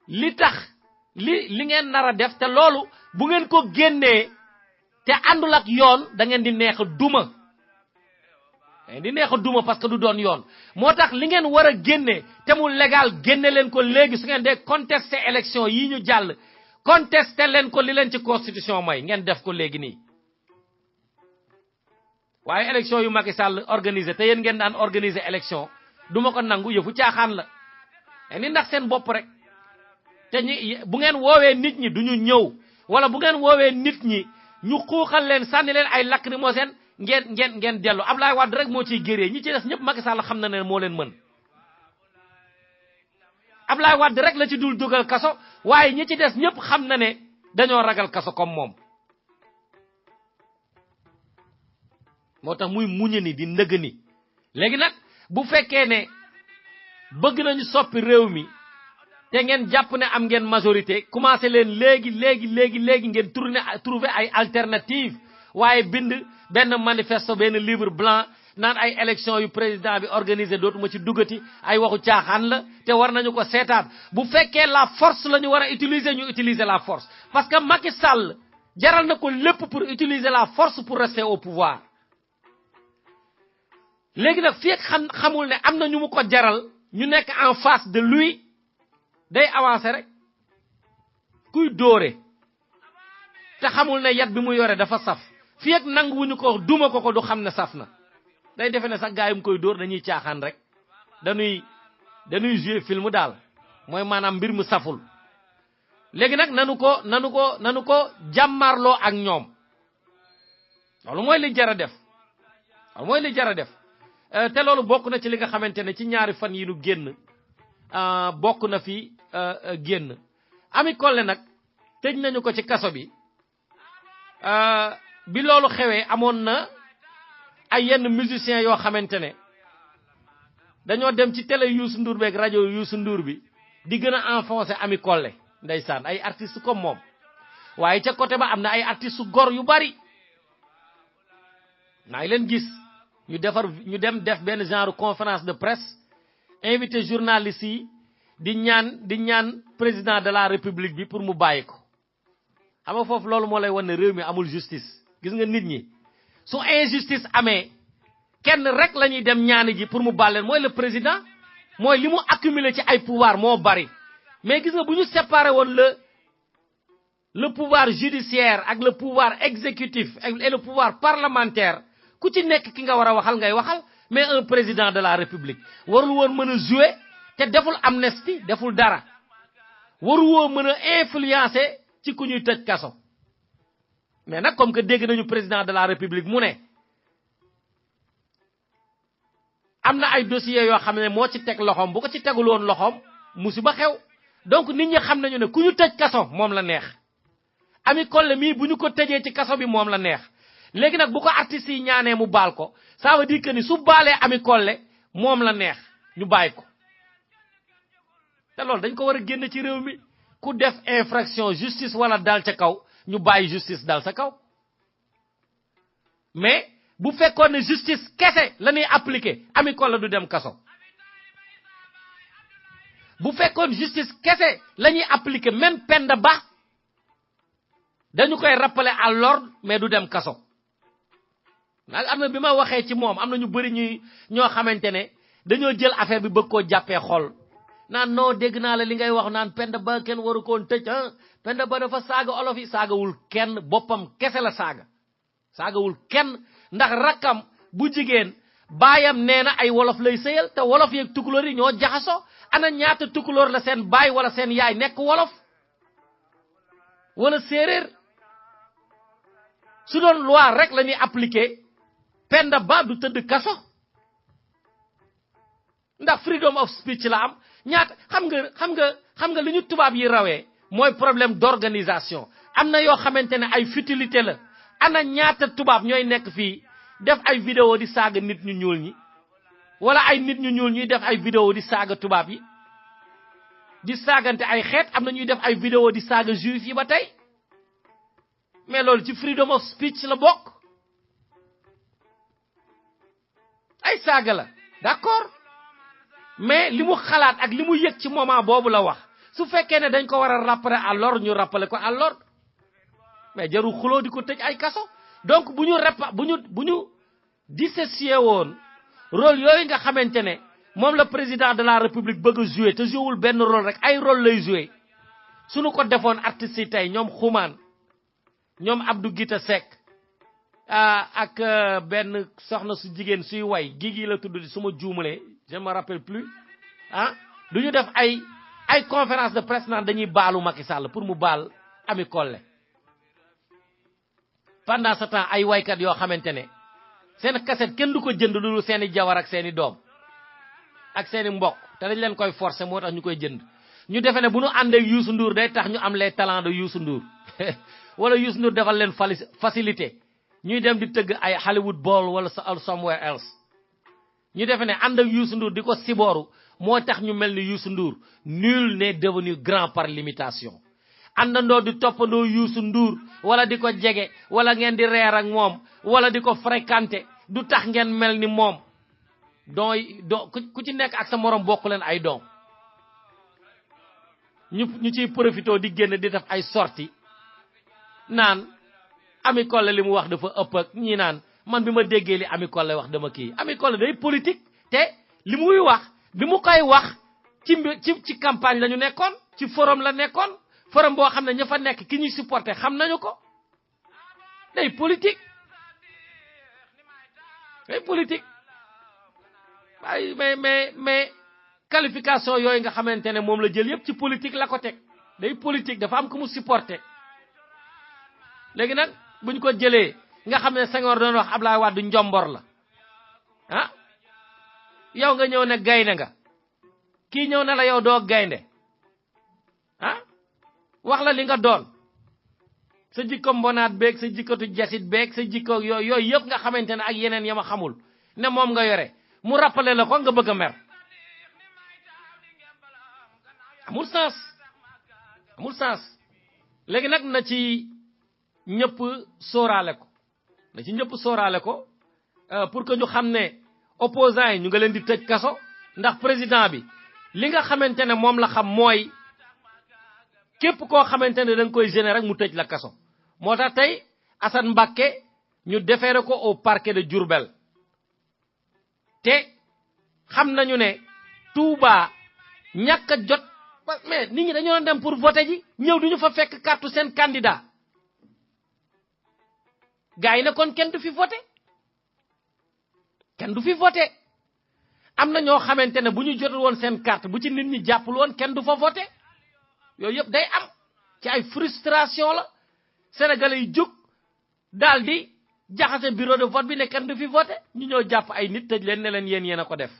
li tax li ngeen nar a def te loolu bu ngeen ko génnee te àndul ak yoon da ngeen di neex duma di neex duma parce que du doon yoon motax li ngeen wara génné té mu légal génné len ko légui su ngeen dé contester élection yi ñu jall contester len ko li len ci constitution may ngeen def ko légui ni waye élection yu Macky Sall organiser té yeen ngeen daan organiser élection duma ko nangu yeufu tiaxan la ni ndax seen bop rek té ñi bu ngeen wowe nit ñi duñu ñëw wala bu ngeen wowe nit ñi ñu xuxal len sanni len ay lacrymogène ngeen delu Ablaye Wade rek mo ci géré ñi ci dess ñep Macky Sall xam na né mo len mën Ablaye Wade rek la ci dul dugal kasso waye ñi ci dess ñep xam na né dañoo ragal kasso comme mom motax muy muñe ni di neug ni légui nak bu féké né bëgg nañu soppi réew mi té ngeen japp né am ngeen majorité commencé len légui ngeen trouver ay alternative waye bind ben manifesto ben livre blanc nan ay élection yu président bi organiser dootuma ci dugati ay waxu tiaxan la té war nañu ko sétat bu féké la force lañu wara utiliser ñu utiliser la force parce que Macky Sall jaral nako lepp pour utiliser la force pour rester au pouvoir légui nak fi xamul né amna ñu mu ko jaral ñu nek en face de lui day avancer rek kuy doré té xamul né yat bi mu yoré dafa saf fi ak nanguwuñu ko duma ko du xamne safna day defé né sax gaayum koy door dañuy tiaxan rek dañuy jouer film dal moy manam mbir mu saful légui nak nanu ko jamarlo ak ñom lolu moy li jara def té lolu bokku na ci li nga xamantene ci ñaari fan yi nu genn bokku na fi genn Ami Collé nak tej nañu ko ci kasso bi bi lolu xewé amon na ay yenn musiciens yo xamantene dañoo dem ci télé Youssou Ndour bek radio Youssou Ndour bi di gëna enfoncer Ami Collé ndaysan ay artistes comme mom waye ca côté ba amna ay artistes gor yu bari nay leen gis ñu dem def ben genre conférence de presse invité journalistes yi di ñaan président de la république bi pour mu bayiko xam nga fofu lolu mo lay wone réew mi amul justice gis nga nit ñi su injustice amé kenn rek lañuy dem ñaani ji pour mu balen moy le président moy limu accumuler ci ay pouvoir mo bari mais gis nga buñu séparer won le pouvoir judiciaire ak le pouvoir exécutif et le pouvoir parlementaire ku ci nek ki nga wara waxal ngay waxal mais un président de la république warul won mëna jouer té deful amnesty deful dara waru wo mëna influencer ci ku ñuy tejj kasso mais nak comme que dégg nañu président de la république mu né amna ay dossier yo xamné mo ci tek loxom bu ko ci tegul won loxom musiba xew donc nit ñi xam nañu né ku ñu tejj kasso mom la neex Ami Collé mi buñu ko tejé ci kasso bi mom la neex légui nak bu ko artiste yi ñaané mu bal ko ça veut dire que ni su balé Ami Collé mom la neex ñu bay ko té lool dañ ko wara génn ci réew mi ku def infraction justice wala dal ca kaw ñu bay justice dal sa kaw mais bu fekkone justice kessé lañuy appliquer Ami Collé du dem kasso bu fekkone justice kessé lañuy appliquer même Penda Ba dañu koy rappeler à l'ordre mais du dem kasso nak amna bima waxé ci mom amna ñu bari ñoo xamantene dañoo jël affaire bi bëgg ko jappé xol nan no dégg na la li ngay wax nan Penda Ba ken waru ko tejj han Penda Ba dafa saga olof yi sagawul kenn bopam kessé la sagawul kenn ndax rakam bu jigen bayam neena ay wolof lay seyel te wolof yek tukulor yi ñoo jaxaso ana ñaata tukulor la sen bay wala sen yaay nek wolof wala séréer su doon loi rek lañuy appliquer Penda Ba du teud kasso ndax freedom of speech la am ñaat xam nga liñu tubab yi rawé moy problème d'organisation amna yo xamantene ay futilité la ana ñaata tubab ñoy nek fi def ay vidéo di saga nit ñu ñuul ñi wala ay nit ñu ñuul ñuy def ay vidéo di saga tubab yi di sagante ay xéet amna ñuy def ay vidéo di saga juif yi ba tay mais lolu ci freedom of speech la bok ay saga la d'accord mais limu xalaat ak limu yek ci moment bobu la wax su fekkee ne dañ ko wara rappeler à l'ordre ñu rappeler ko à l'ordre mais jaru xulo diko tejj ay kasso donc buñu dissocié woon rôle yooyu nga xamante ne moom la président de la république bëgg a jouer te jouewul benn rôle rek ay rôle lay jouer suñu ko defoon artistes yi tey ñoom xumaan ñoom Abdou Guita Seck ak benn soxna su jigéen suy way Gigi la tudd di suma juumalee je me rappelle plus duñu def ay conférence de presse naan dañuy baalu Macky Sall pour mu baal Ami Collé pendant ce temps ay waykat yoo xamante ne seen cassette kenn du ko jënd lu seeni jawar ak seeni doom ak seeni mbokk te dañ leen koy forcer moo tax ñu koy jënd ñu defe ne bu ñu àndee Youssou Ndour day tax ñu am les talents de Youssou Ndour wala Youssou Ndour defal leen facilité ñuy dem di tëgg ay Hollywood Bowl wala somewhere else ñu defe ne ànd ak Youssou Ndour di ko sibooru moo tax ñu mel ni Youssou Ndour nul n'est devenu grand par l'imitation àndandoo di toppandoo Youssou Ndour wala di ko jege wala ngeen di reer ak moom wala di ko fréquenter du tax ngeen mel ni moom don ku ci nekk ak sa morom bokku leen ay doom ñu ciy profité di génn di def ay sorties naan Ami Collé li mu wax dafa ëpp ak ñi naan man bi ma déggee li Ami Collé wax dama kii Ami Collé day politique te li muy wax bi mu koy wax ci campagne la ñu nekkoon ci forum la nekkoon forum boo xam ne ña fa nekk ki ñuy supporter xam nañu ko day politique ay mais qualification yooyu nga xamante ne moom la jël yépp ci politique la ko teg day politique dafa am ku mu supporter léegi nag buñ ko jëlee nga xam ne Senghor doon wax Ablaye Wade njombor la yow nga ñëw ne gaynde nga kii ñëw ne la yow doo gaynde wax la li nga doon sa jikko mbonaat beeg sa jikkotu jasit beeg sa jikko yooyu yëpp nga xamante ne ak yeneen yama xamul ne moom nga yore mu rappelé la ko nga bëgg a mer amul sens léegi nag na ci ñëpp sóoraale ko pour que ñu xam ne opposants yi ñu nga leen di tëj kaso ndax président bi li nga xamante ne moom la xam mooy képp koo xamante ne da nga koy gêner rek mu tëj la kaso moo tax tey Assane Mbacké ñu déféré ko au parquet de Diourbel te xam nañu ne Touba ñàkk a jot mais nit ñi dañoo dem pour voter ji ñëw duñu fa fekk carte seen candidat gars yi ne kon kenn du fi voter am na ñoo xamante ne bu ñu jotul woon seen carte bu ci nit ñi jàppul woon kenn du fa voter yooyu yëpp day am ci ay frustration la sénégalais yi jóg daal di jaxase bureau de vote bi ne kenn du fi voter ñu ñëw jàpp ay nit tëj leen ne leen yéen a ko def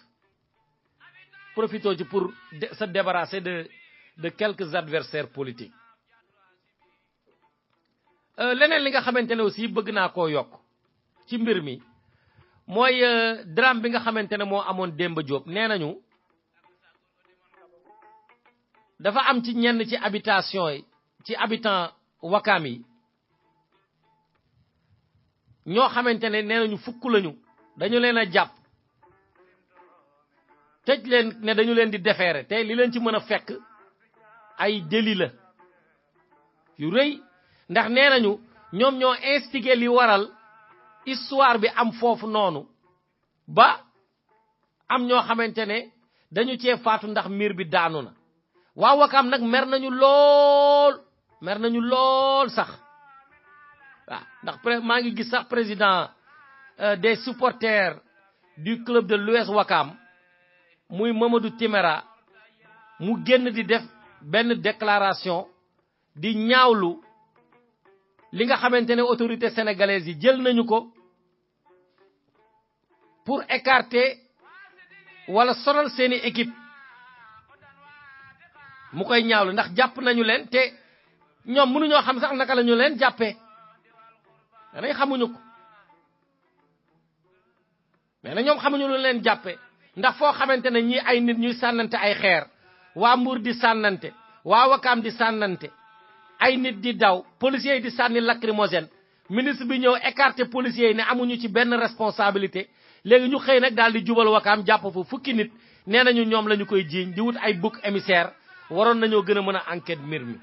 profitoo ci pour se débarrasser de quelques adversaires politiques leneen li nga xamante ne aussi bëgg naa koo yokk ci mbir mi mooy drame bi nga xamante ne moo amoon Demba Diop nee nañu dafa am ci ñenn ci habitation yi ci habitant Wakam yi ñoo xamante ne nee nañu fukk lañu dañu leen a jàpp tëj leen ne dañu leen di déférer te li leen ci mën a fekk ay délit la yu rëy ndax nee nañu ñoom ñoo instigué li waral histoire bi am foofu noonu ba am ñoo xamante ne dañu cee faatu ndax miir bi daanu na waa Wakam nag mer nañu lool sax waaw ndax maa ngi gis sax président des supporters du club de l'Ouest Wakam muy Mamadou Timéra mu génn di def benn déclaration di ñaawlu li nga xamante ne autorité sénégalaise yi jël nañu ko pour écarter wala sonal seeni équipe mu koy ñaawlu ndax jàpp nañu leen te ñoom mënuñoo xam sax naka la ñu leen jàppee danay xamuñu ko mais na ñoom xamuñu lu leen jàppee ndax foo xamante ne ñii ay nit ñuy sànnante ay xeer waa Mbour di sànnante waa Wakam di sànnante ay nit di daw policiers yi di sànni lacrymogène ministre bi ñëw écarté policiers yi ne amuñu ci benn responsabilité léegi ñu xëy nag daal di jubal Wakam jàpp fa fukki nit nee nañu ñoom lañu koy jiiñ di wut ay bouc émissaire waroon nañoo gën a mën a enquête mbir mi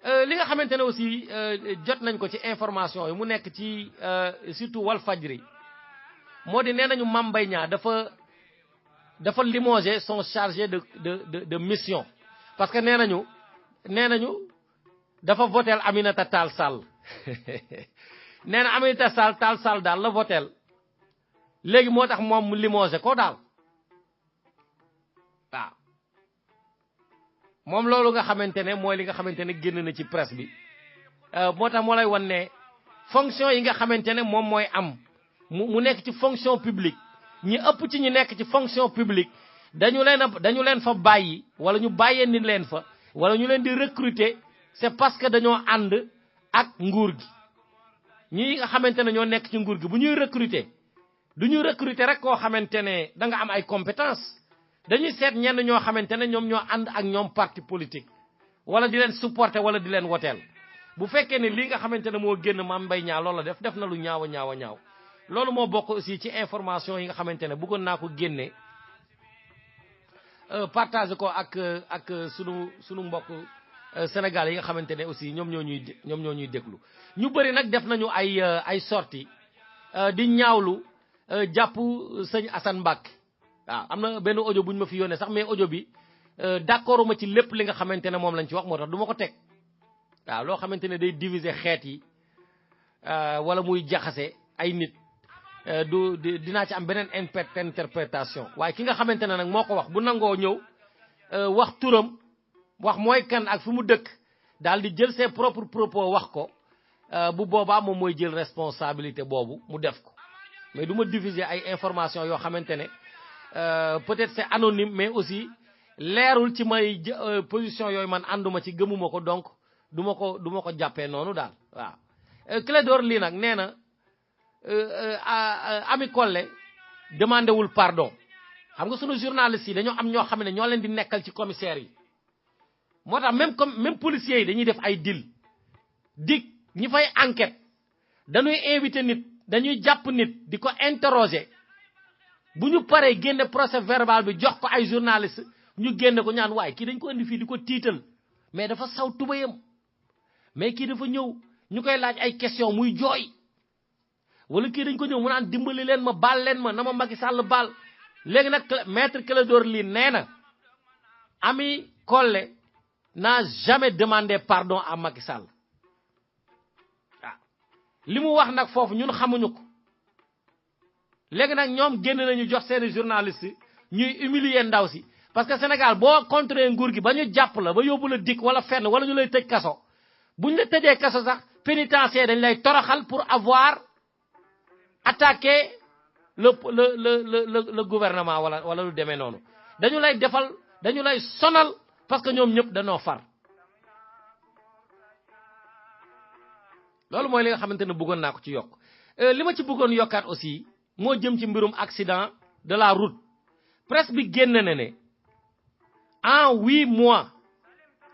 li nga xamantene aussi jot nañ ko ci information yi mu nekk ci surtout Walfadjri modi nenañu Mame Mbaye Niang dafa limoger son chargé de mission parce que nenañu dafa votel Aminata Tall Sall nena Aminata Tall Sall dal la votel légui motax mom mu limoger ko dal waaw mom lolu nga xamantene moy li nga xamantene genn na ci presse bi motax mo lay won ne fonction yi nga xamantene mom moy am mu nekk ci fonction publique ñi ëpp ci ñi nekk ci fonction publique dañu leen fa bayyi wala ñu bayé ni leen fa wala ñu leen di recruter c'est parce que dañoo and ak nguur gi ñi nga xamantene ñoo nekk ci nguur gi bu ñuy recruter duñu recruter rek ko xamantene da nga am ay compétences dañuy seet ñenn ñoo xamantene ñoom ñoo and ak ñoom parti politique wala di leen supporter wala di leen wotel bu fekkee ne li nga xamantene moo génn Mame Mbaye Niang loolu def na lu ñaaw loolu moo bokk aussi ci information yi nga xamantene bëggoon naa ko génne partager ko ak sunu mbokk Sénégal yi nga xamantene aussi ñoom ñoo ñuy déglu ñu bari nak def nañu ay sortie di ñaawlu japp sëñ Assane Mbacké waaw amna benn audio buñ ma fi yónnee sax mais audio bi d'accorduma ci lépp li nga xamantene moom lañ ci wax motax duma ko tek waaw loo xamantene day diviser xeet yi wala muy jaxase ay nit dinaa ci am beneen interprétation waaye ki nga xamantene nag moo ko wax bu nangoo ñëw wax turam wax mooy kan ak fi mu dëkk daal di jël ses propres propos wax ko bu boobaa moom mooy jël responsabilité boobu mu def ko mais du ma diffuser ay information yoo xamantene peut-être c'est anonyme mais aussi leerul ci may position yooyu man ànduma ci gëmuma ko donc duma ko jàppee noonu daal waaw Clédor lii nag nee na Ami Collé demandé wul pardon xam nga sunu journalistes yi dañoo am ñoo xam ne ñoo leen di nekkal ci commissaire yi moo tax même policiers yi dañuy def ay dig ñi fay enquête dañuy invité nit dañuy jàpp nit di ko interroger bu ñu paree génne procès verbal bi jox ko ay journalistes ñu génne ko ñaan waaye kii dañ ko indi fii di ko tiital mais dafa saw tubayam mais kii dafa ñëw ñu koy laaj ay question muy jooy wala kii dañ ko ñëw mu naan dimbali leen ma baal leen ma na ma Macky Sall baal léegi nag maître Clédor Ly nee na Ami Collé n'a jamais demandé pardon à Macky Sall li mu wax nag foofu ñun xamuñu ko léegi nag ñoom génn nañu jox seeni journaliste ñuy humilier ndaw si parce que Sénégal boo contré nguur gi ba ñu jàpp la ba yóbbu la dik wala fenn wala ñu lay tëj kaso buñ la tëjee kaso sax pénitencier dañ lay toroxal pour avoir attaqué le gouvernement wala lu demee noonu dañu lay sonal parce que ñoom ñëpp dañoo far loolu mooy li nga xamante ne bëggoon naa ko ci yokk li ma ci bëggoon yokkaat aussi moo jëm ci mbirum accident de la route presse bi génn na ne en 8 mois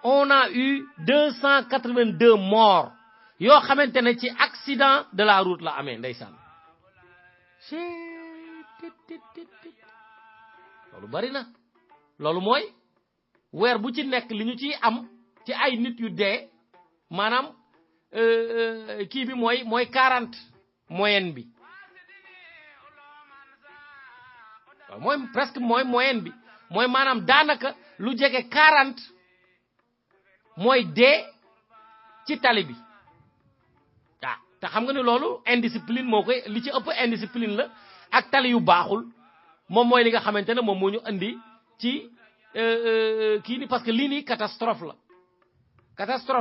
on a eu 282 morts yoo xamante ne ci accident de la route la amee ndeysaan loolu bari na loolu mooy weer bu ci nekk li ñu ciy am ci ay nit yu dee maanaam kii bi mooy 40 moyenne bi mooy presque mooy moyenne bi mooy maanaam daanaka lu jege 40 mooy dee ci tali bi te xam nga ni loolu indiscipline moo koy li ci ëpp indiscipline la ak tali yu baaxul moom mooy li nga xamante ne moom moo ñu andi ci kii ni parce que lii nii catastrophe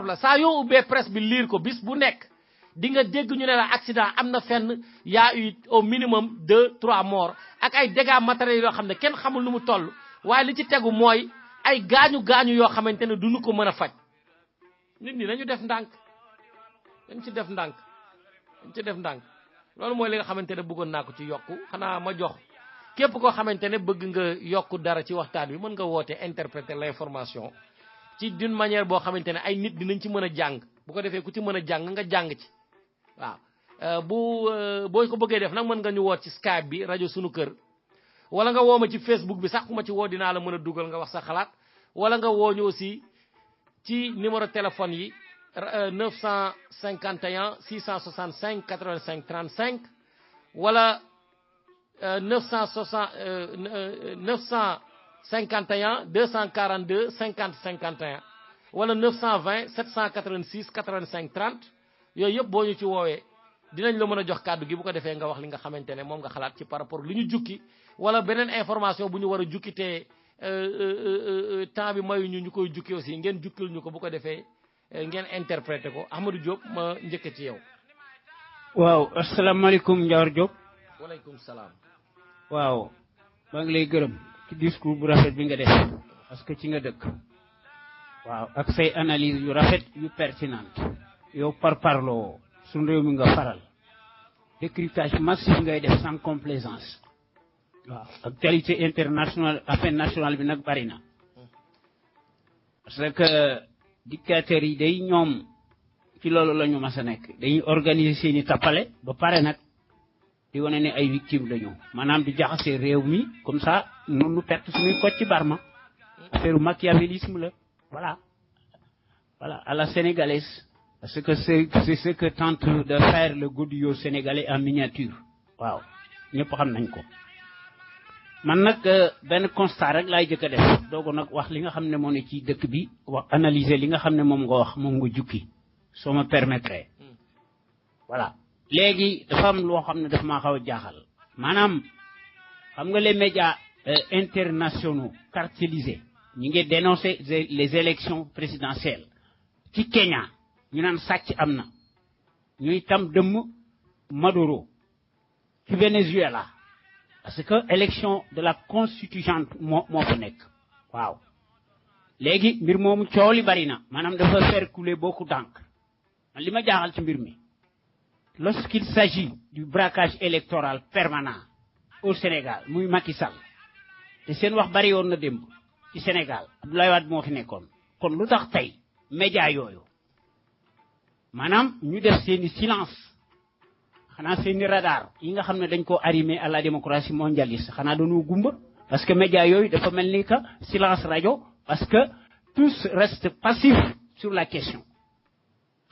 la saa yoo ubbee presse bi lire ko bis bu nekk di nga dégg ñu ne la accident am na fenn y a eu au minimum 2-3 morts ak ay dégâts matériels yoo xam ne kenn xamul lu mu toll waaye li ci tegu mooy ay gaañu yoo xamante ne duñu ko mën a faj nit ñi nañu def ndànk dañ ci def ndànk loolu mooy li nga xamante ne bëggoon naa ko ci yokku xanaa ma jox képp koo xamante ne bëgg nga yokku dara ci waxtaan bi mën nga woote interpréter l'information ci d'une manière boo xamante ne ay nit dinañ ci mën a jàng bu ko defee ku ci mën a jàng nga jàng ci waaw boo ko bëggee def nag mën nga ñu woot ci Skype bi rajo sunu kër wala nga woo ma ci Facebook bi sax ku ma ci woo dinaa la mën a dugal nga wax sa xalaat wala nga woo ñu aussi ci numéro téléphone yi 951 665 85 35 wala 951 242 50 51 wala 920 786 85 30 yooyu yëpp boo ñu ci woowee dinañ la mën a jox kàddu gi bu ko defee nga wax li nga xamante ne moom nga xalaat ci par rapport li ñu jukki wala beneen information bu ñu war a jukki te temps bi mayuñu ñu koy jukki aussi ngeen jukkil ñu ko bu ko defee ngeen interpréter ko Ahmadou Diop ma njëkk ci yow. waaw asalaamaaleykum Ndiawar Diop. waaleykum salaam. waaw maa ngi lay gërëm ci discours bu rafet bi nga def parce que ci nga dëkk. waaw ak say analyse yu rafet yu pertinente yow parparloo suñu réew mi nga faral décryptage massif ngay def sans complaisance. waaw actualité internationale affaire nationale bi nag bari na parce que dictateurs yi day ñoom ci loolu la ñu mas a nekk dañuy organiser seeni tappale ba pare nag di wane ne ay victimes lañu maanaam di jaxase réew mi comme ça noonu perte suñuy ko ci barma affaire machiavélisme la voilà à la sénégalaise parce que c'est ce que tente de faire le godillot sénégalais en miniature waaw ñëpp xam nañ ko. man nag benn constat rek laay jëkk a def doogu nag wax li nga xam ne moo ne ci dëkk bi wax analyser li nga xam ne moom nga wax moom nga jukki soo ma permettre voilà léegi dafa am loo xam ne daf maa xaw a jaaxal maanaam xam nga les médias internationaux cartélisés ñi ngi dénoncer les élections présidentielles ci Kenya ñu naan sàcc am na ñuy tam dëmm Maduro ci Venezuela parce que élection de la constituante moo fa nekk waaw léegi mbir moomu coow li bari na maanaam dafa faire couler beaucoup d'encre man li ma jaaxal ci mbir mi lorsqu'il s'agit du braquage électoral permanent au Sénégal muy Macky Sall te seen wax bari woon na démb ci Sénégal Abdoulaye Wade moo fi nekkoon kon lu tax tey média yooyu maanaam ñu def seeni silence xanaa seeni radar yi nga xam ne dañ ko arrimé à la démocratie mondialiste xanaa dañoo gumba parce que média yooyu dafa mel ni que silence radio parce que tous restent passifs sur la question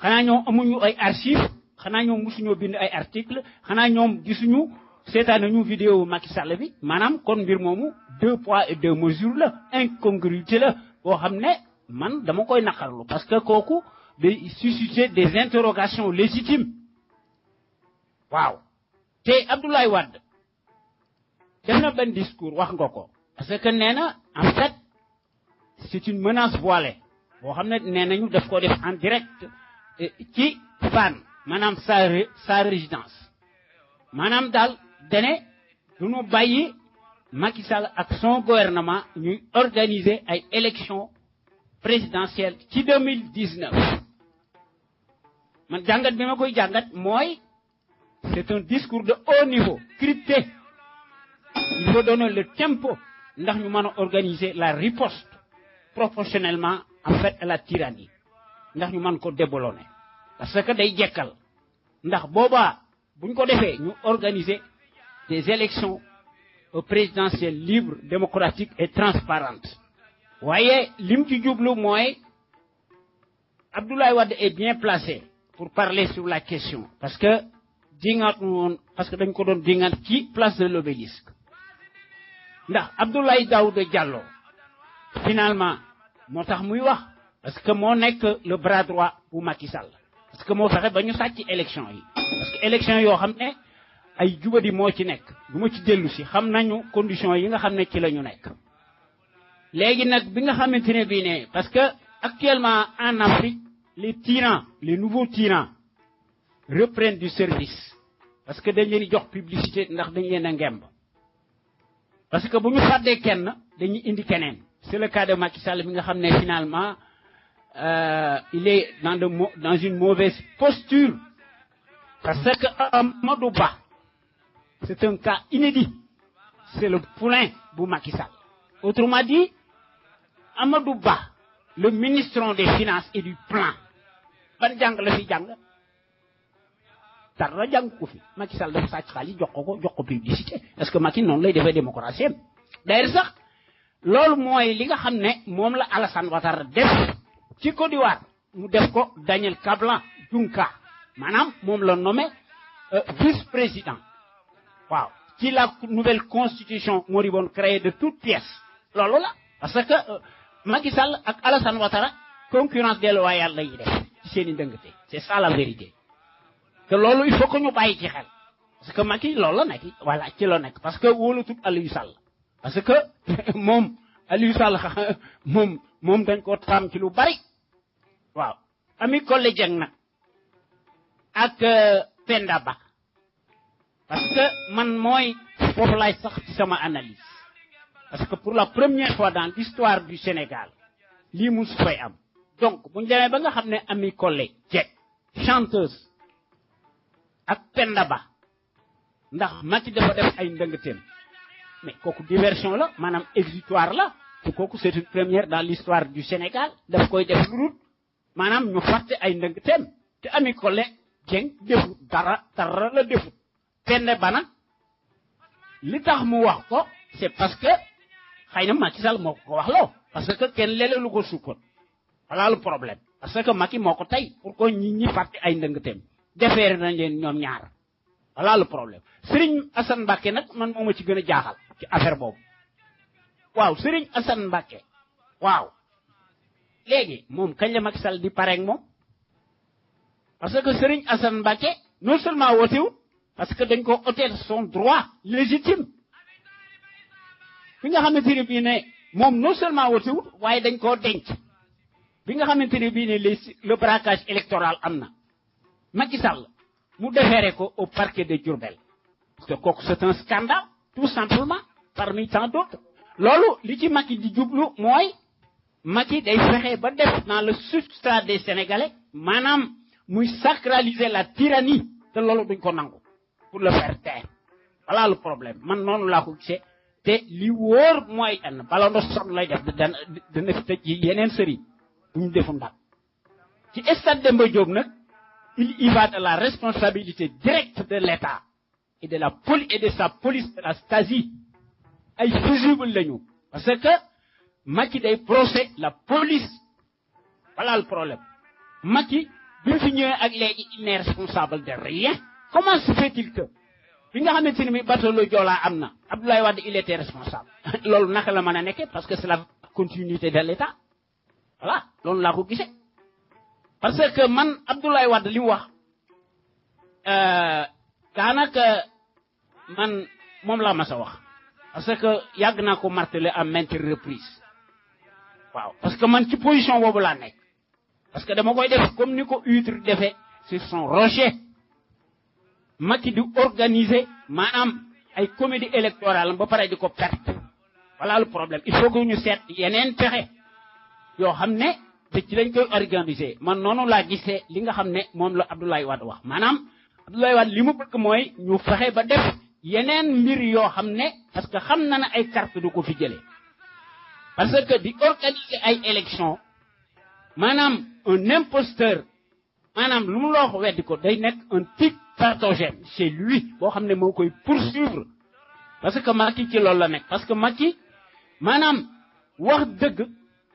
xanaa ñoom amuñu ay archives xanaa ñoom musuñoo bind ay articles xanaa ñoom gisuñu seetaanañu vidéo Macky Sall bi maanaam kon mbir moomu 2 poids et 2 mesures la incongruité la boo xam ne man dama koy naqarlu parce que kooku day susciter des interrogations légitimes waaw te Abdoulaye Wade def na benn discours wax nga ko parce que nee na en fait c'est une menace voilée boo xam ne nee nañu daf ko def en direct ci fan maanaam sa résidence maanaam daal dane duñu bàyyi Macky Sall ak son gouvernement ñuy organiser ay élections présidentielles ci 2019 man jàngat bi ma koy jàngat mooy c'est un discours de haut niveau crypté il faut donner le tempo ndax ñu mën a organiser la riposte proportionnellement en fait à la tyrannie ndax ñu mën ko déboulonner parce que day jekkal ndax boobaa buñ ko defee ñu organiser des élections présidentielles libres démocratiques et transparentes waaye lim ci jublu mooy Abdoulaye Wade est bien placé pour parler sur la question parce que dañ ko doon dingat ci place de l'Obélisque ndax Abdoulaye Daouda Diallo finalement moo tax muy wax parce que moo nekk le bras droit bu Macky Sall parce que moo fexe ba ñu sàcc élection yi parce que élection yoo xam ne ay jubadi moo ci nekk du ma ci dellu si xam nañu conditions yi nga xam ne ci la ñu nekk léegi nag bi nga xamante ne bii ne parce que actuellement en Afrique les nouveaux tyrans reprennent du service parce que dañ leen di jox publicité ndax dañ leen a ngemb parce que bu ñu fàddee kenn dañuy indi keneen c'est le cas de Macky Sall bi nga xam ne finalement il est dans une mauvaise posture parce que Amadou Ba c'est un cas inédit c'est le poulain bu Macky Sall autrement dit Amadou Ba le ministre des finances et du plan ban jàng la fi jàng dara jàng ko fi Macky Sall dafa sàcc xaalis jox ko publicité parce que Macky noonu lay defee démocratie am d'ailleurs sax loolu mooy li nga xam ne moom la Alassane Ouattara def ci Côte d'Ivoire mu def ko Daniel Kablan Junka maanaam moom la nommé vice-président waaw ci la nouvelle constitution moribonde créée de toutes pièces loolu la parce que Macky Sall ak Alassane Ouattara concurrence déloyale lay def ci seen i ndëngte c'est ça la vérité te loolu il faut que ñu bàyyi ci xel parce que Macky loolu la nekk voilà ci la nekk parce que wóolatut Aliou Sall parce que moom Aliou Sall moom dañ ko tam ci lu bari waaw Ami Collé Dieng nag ak Penda Ba parce que man mooy foofu laay sax ci sama analyse parce que pour la première fois dans l'histoire du Sénégal lii musu fay am donc bu ñu demee ba nga xam ne Ami Collé Dieng chanteuse ak Penda Ba ndax Macky dafa def ay ndëngteem mais kooku diversion la maanaam exutoire la te kooku c'est une première dans l'histoire du Sénégal daf koy def lu maanaam ñu fàtte ay ndëngteem te Ami Collé Dieng defut dara la defut Penda Ba nag li tax mu wax ko c'est parce que xëy na Macky Sall moo ko wax loo parce que kenn léeg-léeg lu ko sukkoon voilà le problème parce que Macky moo ko tey pour que ñi fàtte ay ndëngteem defeere nañ leen ñoom ñaar voilà le problème Serigne Assane Mbacké nag man moo ma ci gën a jaaxal ci affaire boobu waaw Serigne Assane Mbacké waaw léegi moom kañ la Macky Sall di pareeg moom parce que Serigne Assane Mbacké non seulement wootewul parce que dañ ko ôter son droit légitime bi nga xamante ne bii ne moom non seulement wootewul waaye dañ koo denc bi nga xamante ne bii ne le braquage électoral am na Macky Sall mu déféré ko au parquet de Diourbel parce que kooku c'est un scandale tout simplement parmi tant d'autres loolu li ci Macky di jublu mooy Macky day fexe ba def dans le substrat des Sénégalais maanaam muy sacraliser la tyrannie te loolu duñ ko nangu pour le faire taire voilà le problème man noonu laa ko gisee te li wóor mooy bala ndo sonn lay def dana fi tëj yeneen sëriñ bu ñu defu ndax ci stade Demba Diop nag il y va de la responsabilité directe de l'État et de sa police de la Stasi ay fusible lañu parce que Macky day procès la police voilà le problème Macky bi fi ñëwee ak léegi il n'est responsable de rien comment se fait-il que bi nga xamante ni mi bateau le Joola am na Abdoulaye Wade il était responsable loolu naka la mën a nekkee parce que c'est la continuité de l'État voilà loolu laa ko gisee parce que man Abdoulaye Wade li mu wax daanaka man moom laa mas a wax parce que yàgg naa ko marteler à maintes reprises waaw parce que man ci position boobu laa nekk parce que dama koy def comme ni ko Huître defee sur son rocher Macky di organiser maanaam ay comédie électorale ba pare di ko perte voilà le problème il faut que ñu seet yeneen pexe yoo xam ne te ci lañ koy organiser man noonu laa gisee li nga xam ne moom la Abdoulaye Wade wax maanaam Abdoulaye Wade li mu bëgg mooy ñu fexe ba def yeneen mbir yoo xam ne parce que xam na ne ay carte du ko fi jëlee parce que di organiser ay élections maanaam un imposteur maanaam lu mu loo weddi ko day nekk un tic pathogène chez lui boo xam ne moo koy poursuivre parce que Macky ci loolu la nekk parce que Macky maanaam wax dëgg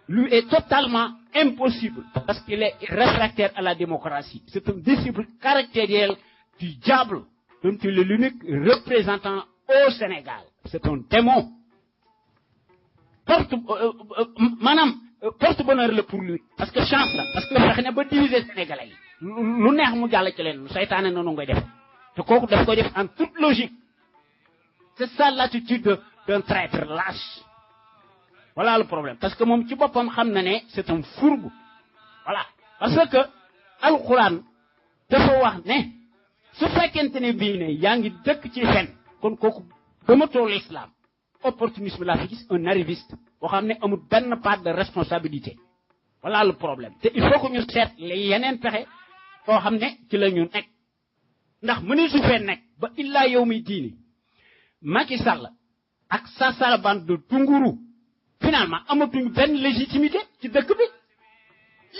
lui est totalement impossible parce qu'il est réfractaire à la démocratie c'est un disciple caractériel du diable dont il est l'unique représentant au Sénégal c'est un démon porte-bonheur la pour lui parce que chance la parce que fexe na ba diviser Sénégalais yi lu neex mu jàll ci leen lu saytaane noonu ngay def te kooku daf koy def en toute logique c'est ça l'attitude d'un traître lâche voilà le problème parce que moom ci boppam xam na ne c'est un fourbe voilà parce que alxuraan dafa wax ne su fekkente ne bii ne yaa ngi dëkk ci fen kon kooku gëmatoo l'islam opportunisme laa fi gis un arriviste boo xam ne amul benn part de responsabilité voilà le problème te il faut que ñu seet les yeneen pexe yoo xam ne ci la ñu nekk ndax mëni su fee nekk ba illaa yow mi diini Macky Sall ak sa sarabande de Tunguru finalement amatuñu benn légitimité ci dëkk bi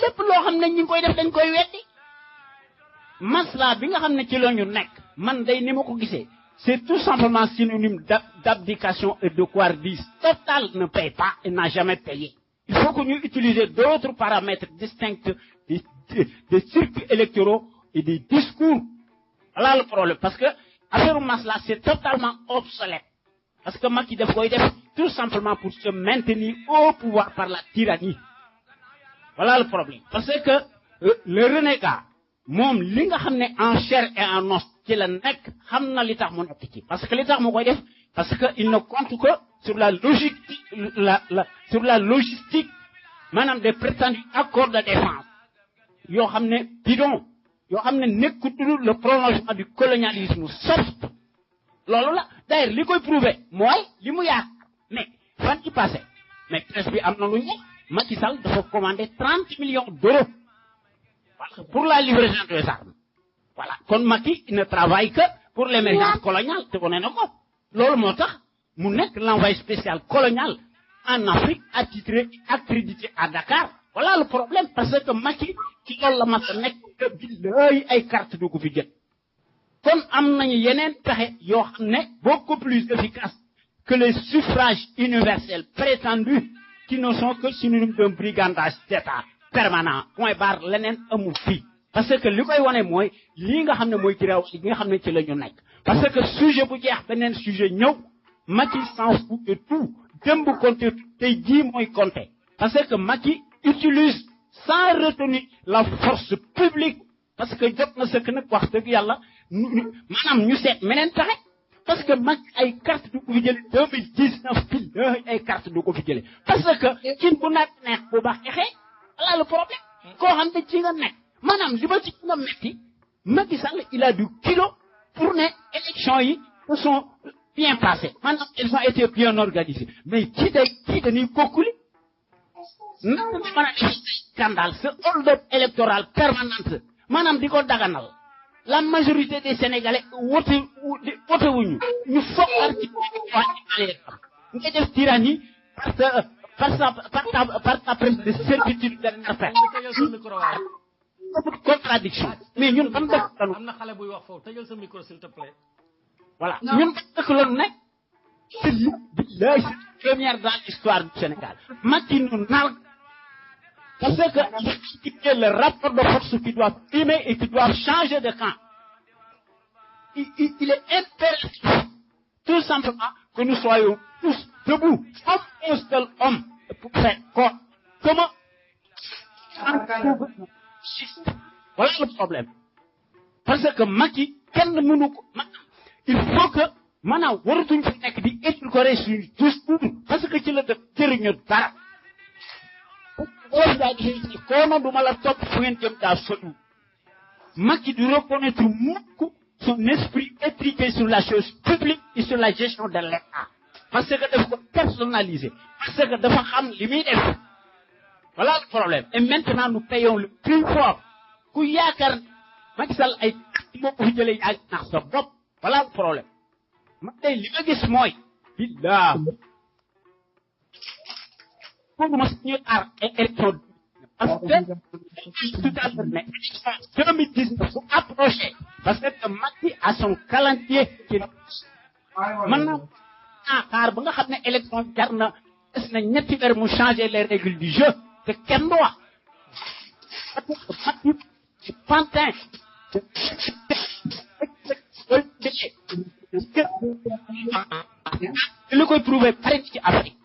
lépp loo xam ne ñi ngi koy def dañ koy weddi masla bi nga xam ne ci la ñu nekk man day ni ma ko gisee c'est tout simplement synonyme d'abdication et de couardise. Total ne paye pas et n'a jamais payé. il faut que nous utilisions d'autres paramètres distincts des circuits électoraux et des discours. Voilà le problème. Parce que, affaire Masla, c'est totalement obsolète. Parce que Macky def tout simplement pour se maintenir au pouvoir par la tyrannie. Voilà le problème. Parce que le renégat, mom li nga xamné en chair et en os ci la nek xamna li tax mo nek ci parce que li tax mo koy def parce que il ne compte que sur la logique sur la logistique manam des prétendus accords de défense yo xamné bidon yo xamné nekkutul le prolongement du colonialisme soft lolu la d'ailleurs li koy prouver moy limu yak mais fan ci passé mais presse bi amna lu ñu Macky Sall dafa commander 30 millions d'euros pour la livraison des armes. Voilà. Kon Macky ne travaille que pour l'émergence coloniale. Tu connais non? Lolo motax mu nek l'envoyé spécial colonial en Afrique attitré accrédité à Dakar. Voilà le problème parce que Macky ci lolu la massa nek billahi ay carte du ko fi jël. Kon am nañu yenen taxé yo xamné beaucoup plus efficace que les suffrages universels prétendus qui ne sont que synonymes d'un brigandage d'État permanent point barre lenen amul fi parce que li koy woné moy li nga xamné moy ci rew li nga xamné ci lañu nek parce que sujet bu jeex benen sujet ñew Macky s'en fout de tout dembu compter tay ji moy compter parce que Macky utilise sans retenue la force publique parce que jot na sëkk nak wax deug yalla manam ñu sét menen taxé parce que Macky ay carte du ko fi jël 2019 pile ay carte du ko fi jël parce que kin bu nak neex bu baax xé voilà le problème. Quand on dit que madame, je veux dire que Macky Sall, il a du kilo pour les élections qui sont bien passées. Maintenant, elles ont été bien organisées. Mais qui de nous cocouli? Scandale, ce hold-up électoral permanent. Madame Diko Daganal, la majorité des Sénégalais votent nous. Nous faut articuler. Nous avons tyrannie parce que par ta presse de certitude de l'affaire. Contradiction. Mais nous ne pas. Voilà. Nous ne pas. C'est la première dans l'histoire du Sénégal. Macky nous n'a. Parce que c'est le rapport de force qui doit primer et qui doit changer de camp. Il est impératif, tout simplement, que nous soyons tous debout, comme un seul homme, pour faire quoi? Comment? Voilà le problème. Parce que Macky, il faut que, maintenant, waratuñ fi nekk di édulcorer suñu discours, parce que ci la def jëriñu dara. Boo daa di kono duma la topp fu ngeen jëm daa sotu. Macky du reconnaître mukk son esprit étriqué sur la chose publique et sur la gestion de l'État. Parce que dafa ko personnaliser. Parce que dafa xam li muy def. Voilà le problème. Et maintenant, nous payons le prix fort. Ku yaakaar Macky Sall ay moo ko fi jëlee ak nax sa bopp. Voilà le problème. Ma tey li ma gis mooy. Billah. Pour ma suñu aar élection. Parce que tout à l'heure, mais 2019 su approché. Parce que Macky a son calendrier qui maintenant xaar ba nga xam ne élection jar na des na ñetti weer mu changer les règles du jeu te kenn du wax Macky ci pantin li koy prouver pare ci Afrique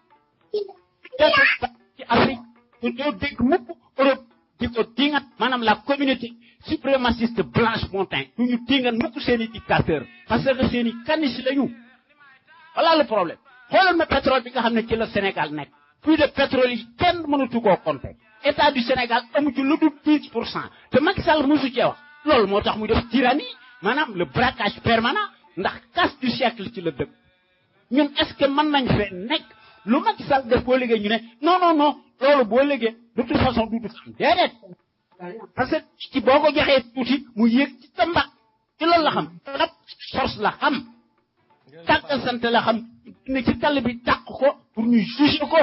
ci Afrique ñu doo dégg mukk Europe di ko dingat maanaam la communauté suprémaciste blanche montagne du ñu dingat mukk seeni dictateur parce que seeni canis lañu. Voilà le problème. Xoolal ma pétrole bi nga xam ne ci la Sénégal nekk. Plus de pétrole yi kenn mënatu koo compter. État du Sénégal amu ci lu dul 10%. te Macky Sall mosu cee wax. loolu moo tax muy def tyrannie maanaam le braquage permanent ndax casse du siècle ci la dëkk. ñun est-ce que mën nañ fee nekk lu Macky Sall def boo liggéey ñu ne non loolu boo liggéey de toute façon du am déedéet. parce que ci boo ko joxee tuuti mu yéeg ci tamba ci loolu la xam. force la xam. tàggal sant la xam ne ci tall bi tàq ko pour ñu juger ko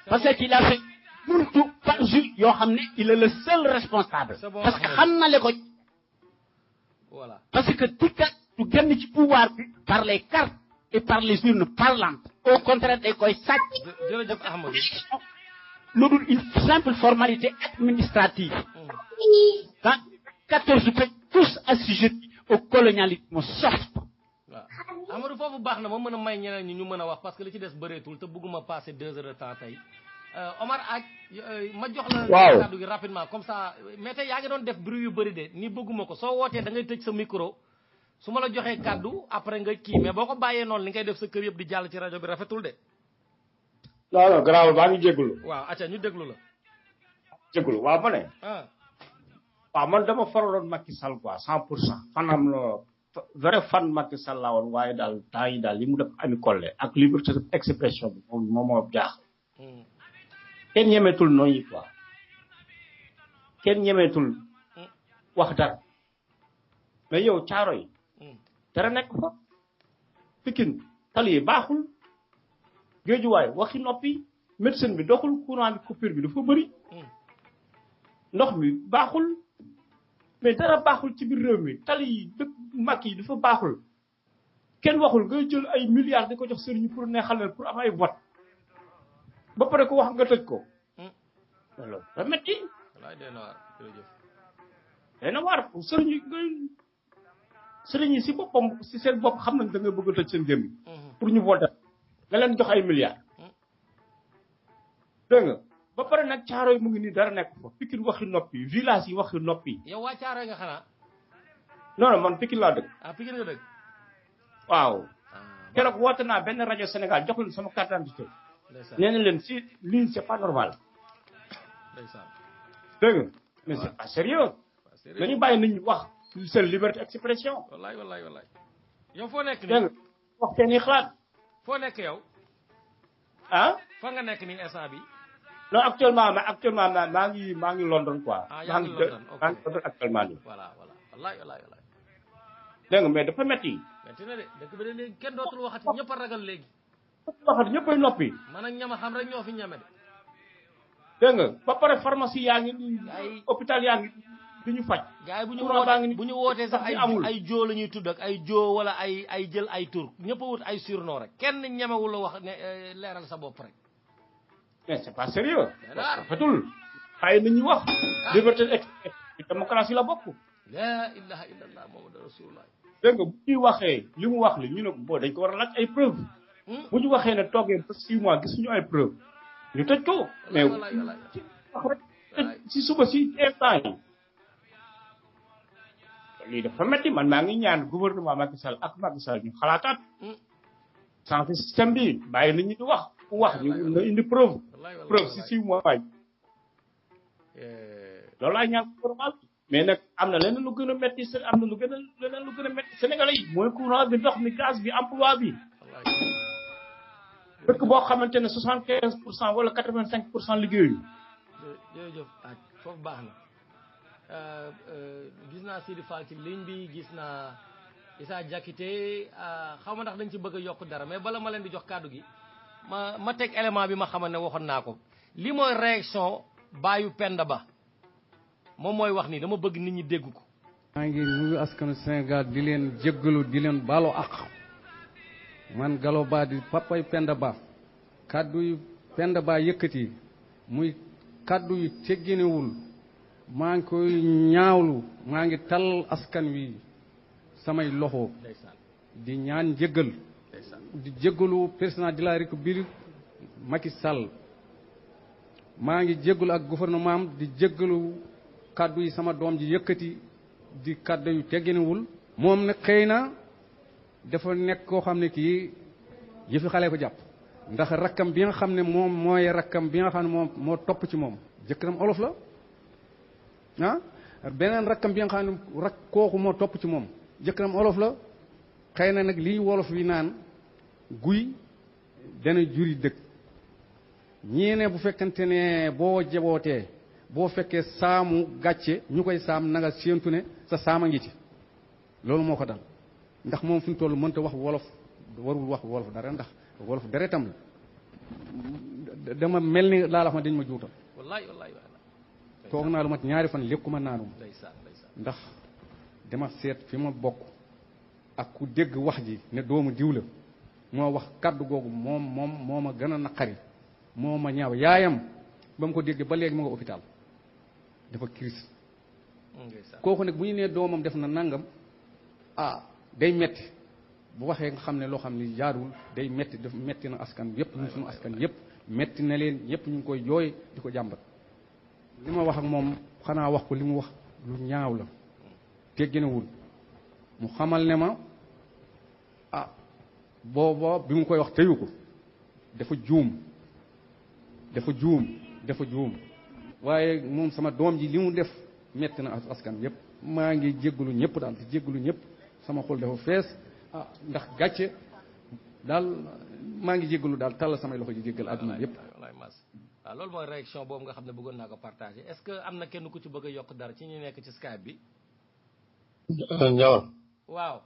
parce que il a fait muntu par jour yoo xam ne il est le seul responsable parce que xam na le ko voilà parce que dikkat du génn ci pouvoir bi par les cartes et par les urnes parlantes au contraire day koy sàcc jërëjëf Ahmadou lu dul une simple formalité administrative. Quand 14 pays tous assujettis au colonialisme soft. Amadou foofu baax na ma mën a may ñeneen ñi ñu mën a wax parce que li ci des bëreetul te bëgguma passer 2 heures de temps tey Omar ak ma jox la kàddu gi rapidement comme ça mais tey yaa ngi doon def bruit yu bëri de ni bëgguma ko soo wootee da ngay tëj sa micro su ma la joxee kàddu après nga kii mais boo ko bàyyee noonu li ngay def sa kër yëpp di jàll ci rajo bi rafetul de non non garaawul baa ngi jégalu waaw acca ñu déglu la jégalu waaw ma ne waaw man dama faraloon Macky Sall quoi 100% fanam la vrai fan Macky Sall la woon waaye daal temps yi daal li mu def Ami Collé ak liberté d'expression bi moom moo jaax kenn ñemeetul nooyi quoi kenn ñemeetul wax dara mais yow caaro yi dara nekk fa Pikine tali yi baaxul géejuwaay waxi noppi médecine bi doxul courant bi coupure bi dafa bëri ndox mi baaxul mais dara baaxul ci biir réew mi tali yi dëkk mag yi dafa baaxul kenn waxul ngay jël ay milliards di ko jox sëriñ pour neexal leen pour am ay vote ba pare ko wax nga tëj ko loolu da metti day na waar sëriñ yi si boppam si seen bopp xam nañ da nga bëgg a tëj seen gémmi pour ñu voter nga leen jox ay milliards dégg nga ba pare nag caaro yi mu ngi nii dara nekk fa Pikine waxi noppi village yi waxi noppi yow waa caaro nga xanaa non non man Pikine laa dëkk Pikine nga dëkk waaw keroog woote naa benn rajo Sénégal jox leen sama carte d'identité nee na leen si lii c'est pas normal dégg nga mais c'est pas sérieux dañu bàyyi nit ñi wax seen liberté d'expression wallaay yow foo nekk nii dégg nga wax seen i xalaat foo nekk yow fa nga nekk nii instant bi non actuellement maa ngi London quoi maa ngi London actuellement nii voilà wallaay dégg nga mais dafa metti na de dëkk bi de léegi kenn dootul waxati ñëpp a ragal léegi waxati ñëpp ay noppi man ak ñama xam rek ñoo fi ñame de dégg nga ba pare pharmacie yaa ngi ay hôpital yaa ngi di ñu faj gars yi bu ñu wootee sax ay joo la ñuy tudd ak ay joo wala ay jël ay tur ñëpp a wut ay surnom rek kenn ñemewul la wax ne leeral sa bopp rek mais c'est pas sérieux rafetul xay nit ñi wax liberté d'expression démocratie la bokk la ilaha illallah muhammadu rasulullah dégg nga bu ñuy waxee li mu wax li ñu ne boo dañ ko war a laaj ay preuve bu ñu waxee ne toogee ba 6 mois gis ñu ay preuve ñu tëj ko mais wax rek si suba si instant yi lii dafa metti man maa ngi ñaan gouvernement Macky Sall ak Macky Sall ñu xalaataat changé système bi bàyyi nit ñi di wax ku wax ñu nga indi preuve si 6 mois waay loolu laay ñaan gouvernement bi mais nag am na leneen lu gën a metti am na leneen lu gën a metti Sénégalais yi mooy courant bi ndox mi gaz bi emploi bi dëkk boo xamante ne 75% wala 85% liggéeyu jërëjëf foofu baax na gis naa Sidi Fall ci ligne bi gis naa Issa Diakité xaw ma ndax dañ ci bëgg a yokk dara mais bala ma leen di jox kàddu gi ma teg élément bi ma xamal ne waxoon naa ko li mooy réaction baayu Penda Ba moom mooy wax ni dama bëgg nit ñi dégg ko. maa ngi nuyu askanu Sénégal di leen jéggalu di leen balo ak man Gallo Ba di papay Penda Ba kaddu yu Penda Ba yëkkati muy kaddu yu tegginewul maa ngi koy ñaawlu maa ngi tal askan wi samay loxo di ñaan jéggal di jéggalu président de la République Macky Sall maa ngi jéggalu ak gouvernement am di jéggalu kaddu yi sama doom ji yëkkati di kaddu yu tegginewul moom nag xëy na dafa nekk koo xam ne kii yëfi xale ko jàpp ndax rakkam bi nga xam ne moom mooy rakkam bi nga xam ne moom moo topp ci moom jëkkëram olof la beneen rakkam bi nga xam ne kooku moo topp ci moom jëkkëram olof la xëy na nag lii wolof wi naan guy dana juri dëkk ñii ne bu fekkante ne boo jabootee boo fekkee saamu gàcce ñu koy saam na nga séentu ne sa saama ngi ci loolu moo ko dal ndax moom fi mu toll mënta wax wolof warul wax wolof dara ndax wolof deretam la dama mel ni laa la wax ma dañ ma juutal wallaay toog naa lu mat ñaari fan lekkuma naanuma ndax dama seet fi ma bokk ak ku dégg wax ji ne doomu diw la moo wax kaddu googu moo ma gën a naqari moo ma ñaaw yaayam ba mu ko déggee ba léegi mu nga hôpital dafa crise kooku nag bu ñu nee doomam def na nangam day metti bu waxee nga xam ne loo xam ne jaarul day metti daf metti na askan yépp ñun suñu askan yépp metti na leen ñëpp ñu ngi koy jooy di ko jàmbat li ma wax ak moom xanaa wax ko li mu wax lu ñaaw la tegginawul mu xamal ne ma booba bi mu koy wax teyu ko dafa juum waaye moom sama doom ji li mu def metti na askan yépp maa ngi jéggalu ñëpp daal di jéggalu ñëpp sama xol dafa fees ndax gàcce daal maa ngi jéggalu daal tàll samay loxo ji jéggal àdduna yépp waaw loolu mooy réaction boobu nga xam ne bëggoon naa ko partager est-ce que am na kenn ku ci bëgg a yokk dara ci ñu nekk ci Skype bi Ndiawar waaw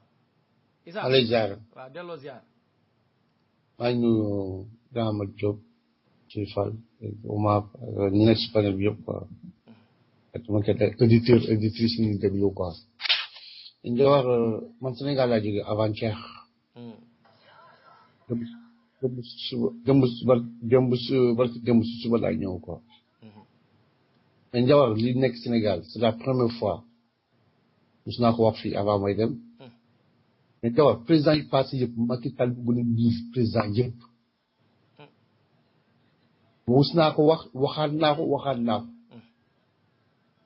Issa alay ziar waaw delloo ziar maa ngi nuyu Dama Diop ci Fall Omar ñi nekk ci panel bi yëpp quoi ak ma kete auditeur auditrice ñu déglu quoi Ndiawar man Sénégal laa jóge avant-hier démb suba laa ñëw quoi mais Ndiawar li nekk Sénégal c'est la première fois mos naa ko wax fii avant may dem mais Ndiawar président yi passé yëpp Macky Sall bu gën a ñiis président yëpp mos naa ko waxaat naa ko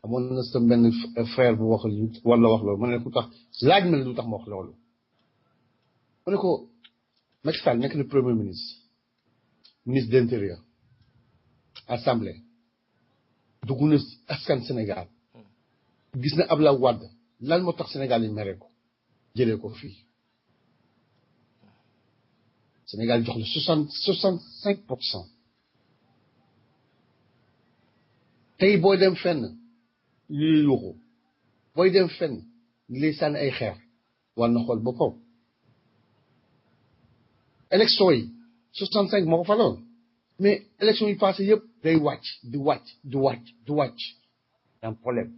amoon na sa benn frère bu wax wala wax loolu ma ne ku tax laaj ma ne lu tax ma wax loolu ma ne ko Macky Sall nekk na premier ministre de l'intérieur assemblée dugg na askan Sénégal gis na Abdoulaye Wade lan moo tax Sénégal yi mere ko jëlee ko fii Sénégal jox la 65%. tey booy dem fenn ñu lay yuuxu booy dem fenn ñu lay sànni ay xeer war na xool boppam élection yi 65 moo ko faloon mais élection yi passé yëpp day wàcc di wàcc y a un problème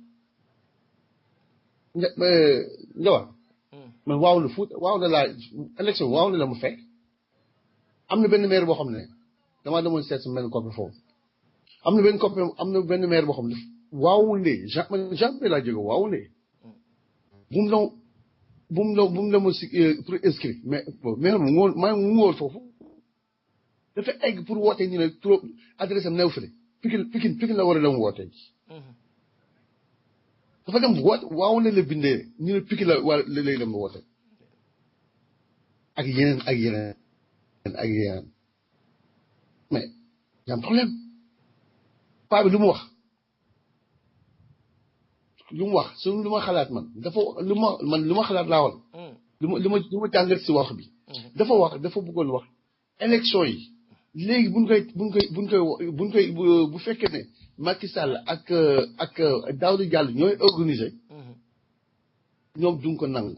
Ndiawar man waaw la Fuuta waaw la laa élection waaw la mu fekk am na benn maire boo xam ne damaa demoon seet sa benn copain foofu am na benn maire boo xam ne waawul ne Jean laa jóge waawul ne bu mu la ma si pour inscrit mais maire mu wóor foofu dafa egg pour woote ñu ne trop adresse am new fële Pikine la war a dem woote dafa dem woote waawul ne la bindee ñu ne Pikine la war lay dem woote ak yeneen mais y a un problème paa bi lu mu wax su lu ma xalaat man dafa lu ma xalaat laa woon lu ma jàngat si wax bi dafa bëggoon wax élection yi léegi buñ koy bu fekkee ne Macky Sall ak Daouda Diallo ñooy organiser ñoom duñ ko nangu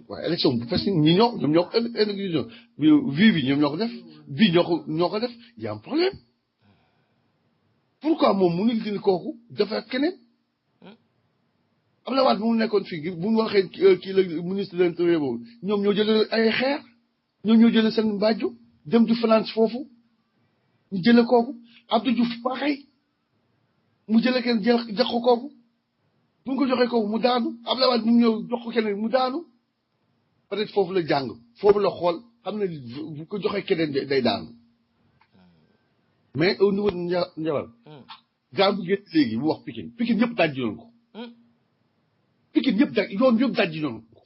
waaye élection bu fekkee ñoom ñoo ko organiser bi ñoom ñoo ko def bii ñoo ko def y a un problème pourquoi moom mënul dindi kooku dafa keneen Abdoulaye Wade bu mu nekkoon fii bu mu waxee kii la ministre de l'intérieur boobu ñoom ñoo jëlee ay xeer ñoom ñoo jëlee seen mbàjju dem du finance foofu ñu jëlee kooku Abdou Diouf pareil mu jëlee kenn jox ko kooku bu ñu ko joxee kooku mu daanu Abdoulaye Wade mu ñëw jox ko keneen mu daanu peut-être foofu la jàng foofu la xool xam ne bu ko joxee keneen day daanu mais au niveau de Ndiawar gaa bu génn léegi mu wax Pikine ñëpp dajji noonu ko Pikine ñëpp yoon yëpp dajji noonu ko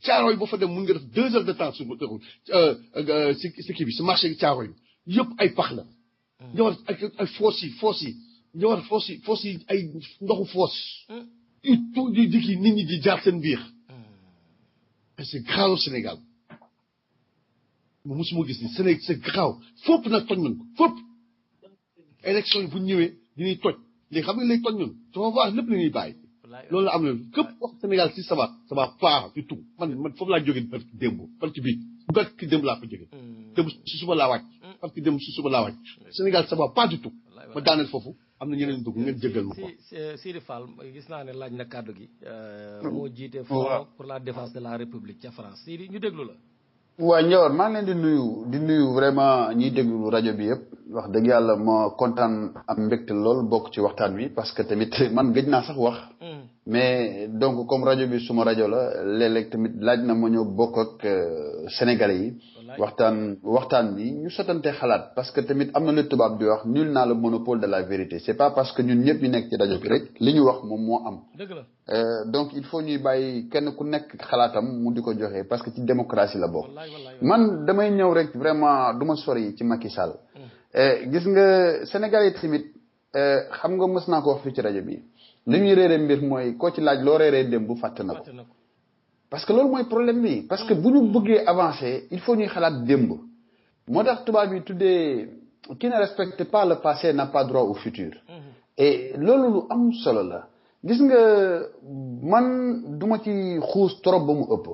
Caaroy boo fa dem mun nga def 2 heures de temps su si kii bi si marché Caaroy bi yëpp ay pax la Ndiawar ay foos yi Ndiawar foos yi ay ndoxu foos tout di kii nit ñi di jaar seen biir c'est grave au Sénégal musuma gis ni Sénégal c'est grave fopp nag toj nañ ko fopp élection yi bu ñëwee dañuy toj léegi xam nga lay toj ñun tu vas voir lépp la ñuy bàyyi loolu la am na képp wax Sénégal si ça va pas du tout man foofu laa jógee parce que démb laa fa jógee démb si suba laa wàcc parce que démb si suba laa wàcc Sénégal ça va pas du tout ma daaneel foofu am na ñeneen dugg ngeen jéggal ma ko Sidi Fall gis naa ne laaj na kàddu gi moo jiite Front pour la défense de la République ca France Sidi ñu déglu la waa Ndiawar maa ngi leen di nuyu vraiment ñiy déglu rajo bi yëpp wax dëgg yàlla ma kontaan am mbégte lool bokk ci waxtaan wi parce que tamit man gëj naa sax wax mais donc comme rajo bi suma rajo la léeg-léeg tamit laaj na ma ñëw bokk ak sénégalais yi waxtaan bi ñu sotante xalaat parce que tamit am na lu tubaab di wax nul n'a le monopole de la vérité c'est pas parce que ñun ñëpp ñu nekk ci rajo bi rek li ñu wax moom moo am donc il faut ñuy bàyyi kenn ku nekk xalaatam mu di ko joxe parce que ci démocratie la bokk man damay ñëw rek vraiment du ma sori ci Macky Sall gis nga sénégalais tamit xam nga mës naa ko wax fii ci rajo bi li ñuy réere mbir mooy koo ci laaj loo réeree démb fàtte na ko parce que loolu mooy problème bi parce que bu ñu bëggee avancer il faut ñuy xalaat démb moo tax tubaab yi tuddee qui ne respecte pas le passé n'a pas droit au futur et loolu lu am solo la gis nga man duma ci xuus trop ba mu ëpp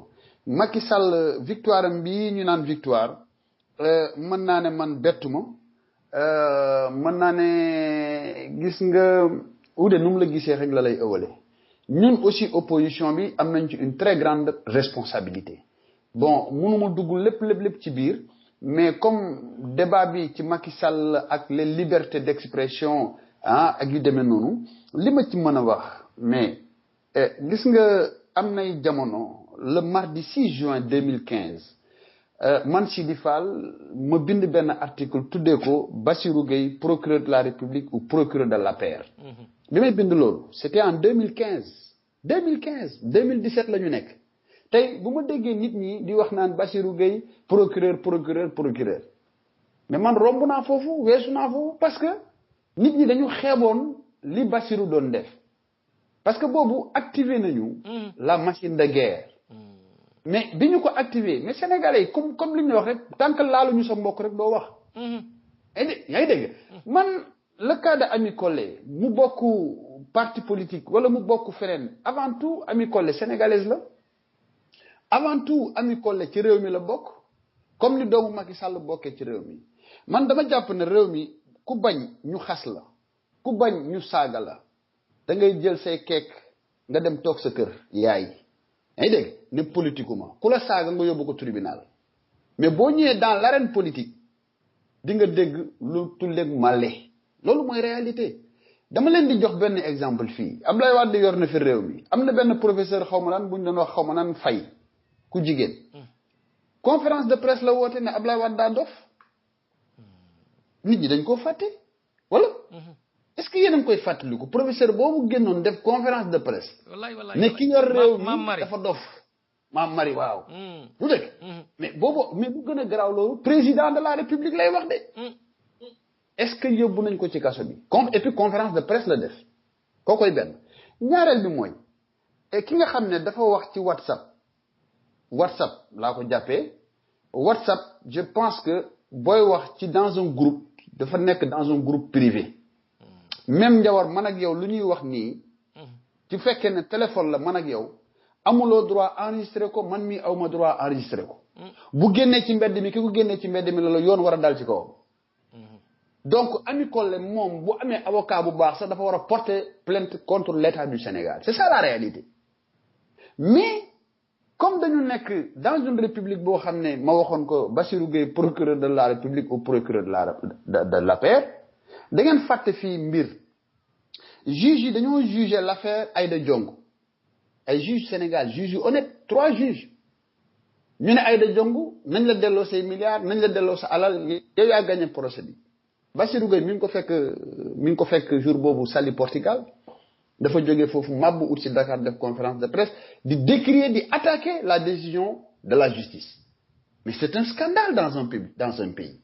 Macky Sall victoire am bii ñu naan victoire mën naa ne man bettu ma mën naa ne gis nga uude nu mu la gisee rek la lay ëwale ñun aussi opposition bi am nañ ci une très grande responsabilité bon mënuma dugg lépp ci biir mais comme débat bi ci Macky Sall ak les libertés d'expression ak yu demee noonu li ma ci mën a wax mais gis nga am nay jamono le mardi 6 juin 2015 man Sidi Fall ma bind benn article tuddee ko Bassirou Gueye procureur de la République ou procureur de l'APR bi may bind loolu c'était en 2017 la ñu nekk tey bu ma déggee nit ñi di wax naan Bassirou Gueye procureur mais man romb naa foofu weesu naa foofu parce que nit ñi dañu xeeboon li Bassirou doon def parce que boobu activé nañu la machine de guerre mais bi ñu ko activé mais sénégalais yi comme li ñu wax rek tant que laaluñu sa mbokk rek doo wax yaa ngi dégg man le cas de Ami Collé mu bokk parti politique wala mu bokk feneen avant tout Ami Collé sénégalaise la avant tout Ami Collé ci réew mi la bokk comme ni doomu Macky Sall bokkee ci réew mi man dama jàpp ne réew mi ku bañ ñu xas la ku bañ ñu saaga la da ngay jël say keek nga dem toog sa kër yaay yaa ngi dégg ne politiquement ku la saaga nga yóbbu ko tribunal mais boo ñëwee dans l'arène politique di nga dégg lu tulleeg màlle loolu mooy réalité dama leen di jox benn exemple fii Abdoulaye Wade yor na fi réew mi am na benn professeur xaw ma naan bu ñu doon wax xaw ma naan fay ku jigéen conférence de presse la woote ne Abdoulaye Wade daa dof nit ñi dañ koo fàtte wala est-ce que yéen a ngi koy fàttaliku professeur boobu génnoon def conférence de presse ne ki yor réew mi dafa dof maam Mari waaw du dëgg mais boobu mais bu gën a garaaw loolu président de la république lay wax de est-ce que yóbbu nañ ko ci kaso bi et puis conférence de presse la def koo koy benn ñaareel bi mooy ki nga xam ne dafa wax ci WhatsApp laa ko jàppee WhatsApp je pense que booy wax ci dans un groupe dafa nekk dans un groupe privé même Njawar man ak yow lu ñuy wax nii ci fekkee ne téléphone la man ak yow amuloo droit enregistré ko man mi awma droit enregistré ko bu génnee ci mbedd mi ki ko génnee ci mbedd mi la yoon war a dal ci kawam donc Ami Collé moom bu amee avocat bu baax sax dafa war a porter plainte contre l'État du Sénégal c'est ça la réalité mais comme dañu nekk dans une république boo xam ne ma waxoon ko Bassirou Gueye procureur de la République ou procureur de l'APR da ngeen fàtte fii mbir juge yi dañoo juger l'affaire Aïda Ndiongue ay juge Sénégal juge yu honnête 3 juges ñu ne Aïda Ndiongue nañ la delloo say milliards nañ la delloo sa alal yow yaa gagné procès bi Bassirou Gueye mi ngi ko fekk jour boobu Saly Portugal dafa jógee foofu mabbu ut ci Dakar def conférence de presse di décrier di attaquer la décision de la justice mais c'est un scandale dans un pays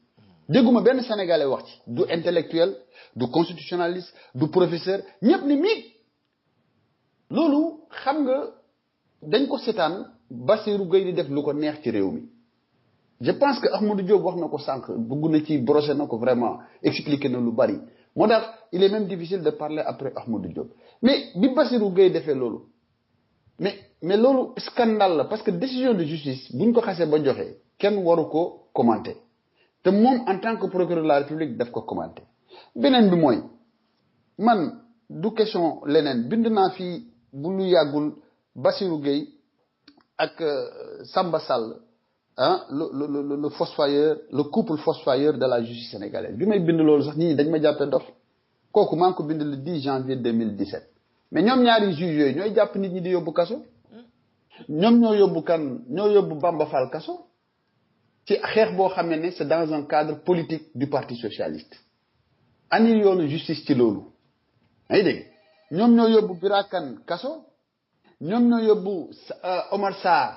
dégguma benn sénégalais wax ci du intellectuel du constitutionnaliste du professeur ñëpp ni miig loolu xam nga dañ ko seetaan Bassirou Gueye di def lu ko neex ci réew mi je pense que Ahmadou Diop wax na ko sànq bëgg na ci brosser na ko vraiment expliquer na lu bari moo tax il est même difficile de parler après Ahmadou Diop mais bi Bassirou Gueye defee loolu mais loolu scandale la parce que décision de justice buñ ko xasee ba joxe kenn waru ko commenter te moom en tant que procureur de la République daf ko commenter beneen bi mooy man du question leneen bind naa fii bu lu yàggul Bassirou Gueye ak Samba Sall hein, le fossoyeur, le couple fossoyeur de la justice sénégalaise bi may bind loolu sax nit ñi dañ ma jàppee dof kooku maa ngi ko bind le 10 janvier 2017 mais ñoom ñaari juges yooyu ñooy jàpp nit ñi di yóbbu kaso ñoom ñoo yóbbu Bamba Fall kaso ci xeex boo xam ne c'est dans un cadre politique du parti socialiste ani yoonu justice ci loolu ay dégg ñoom ñoo yóbbu Birakan kaso ñoom ñoo yóbbu Omar Sarr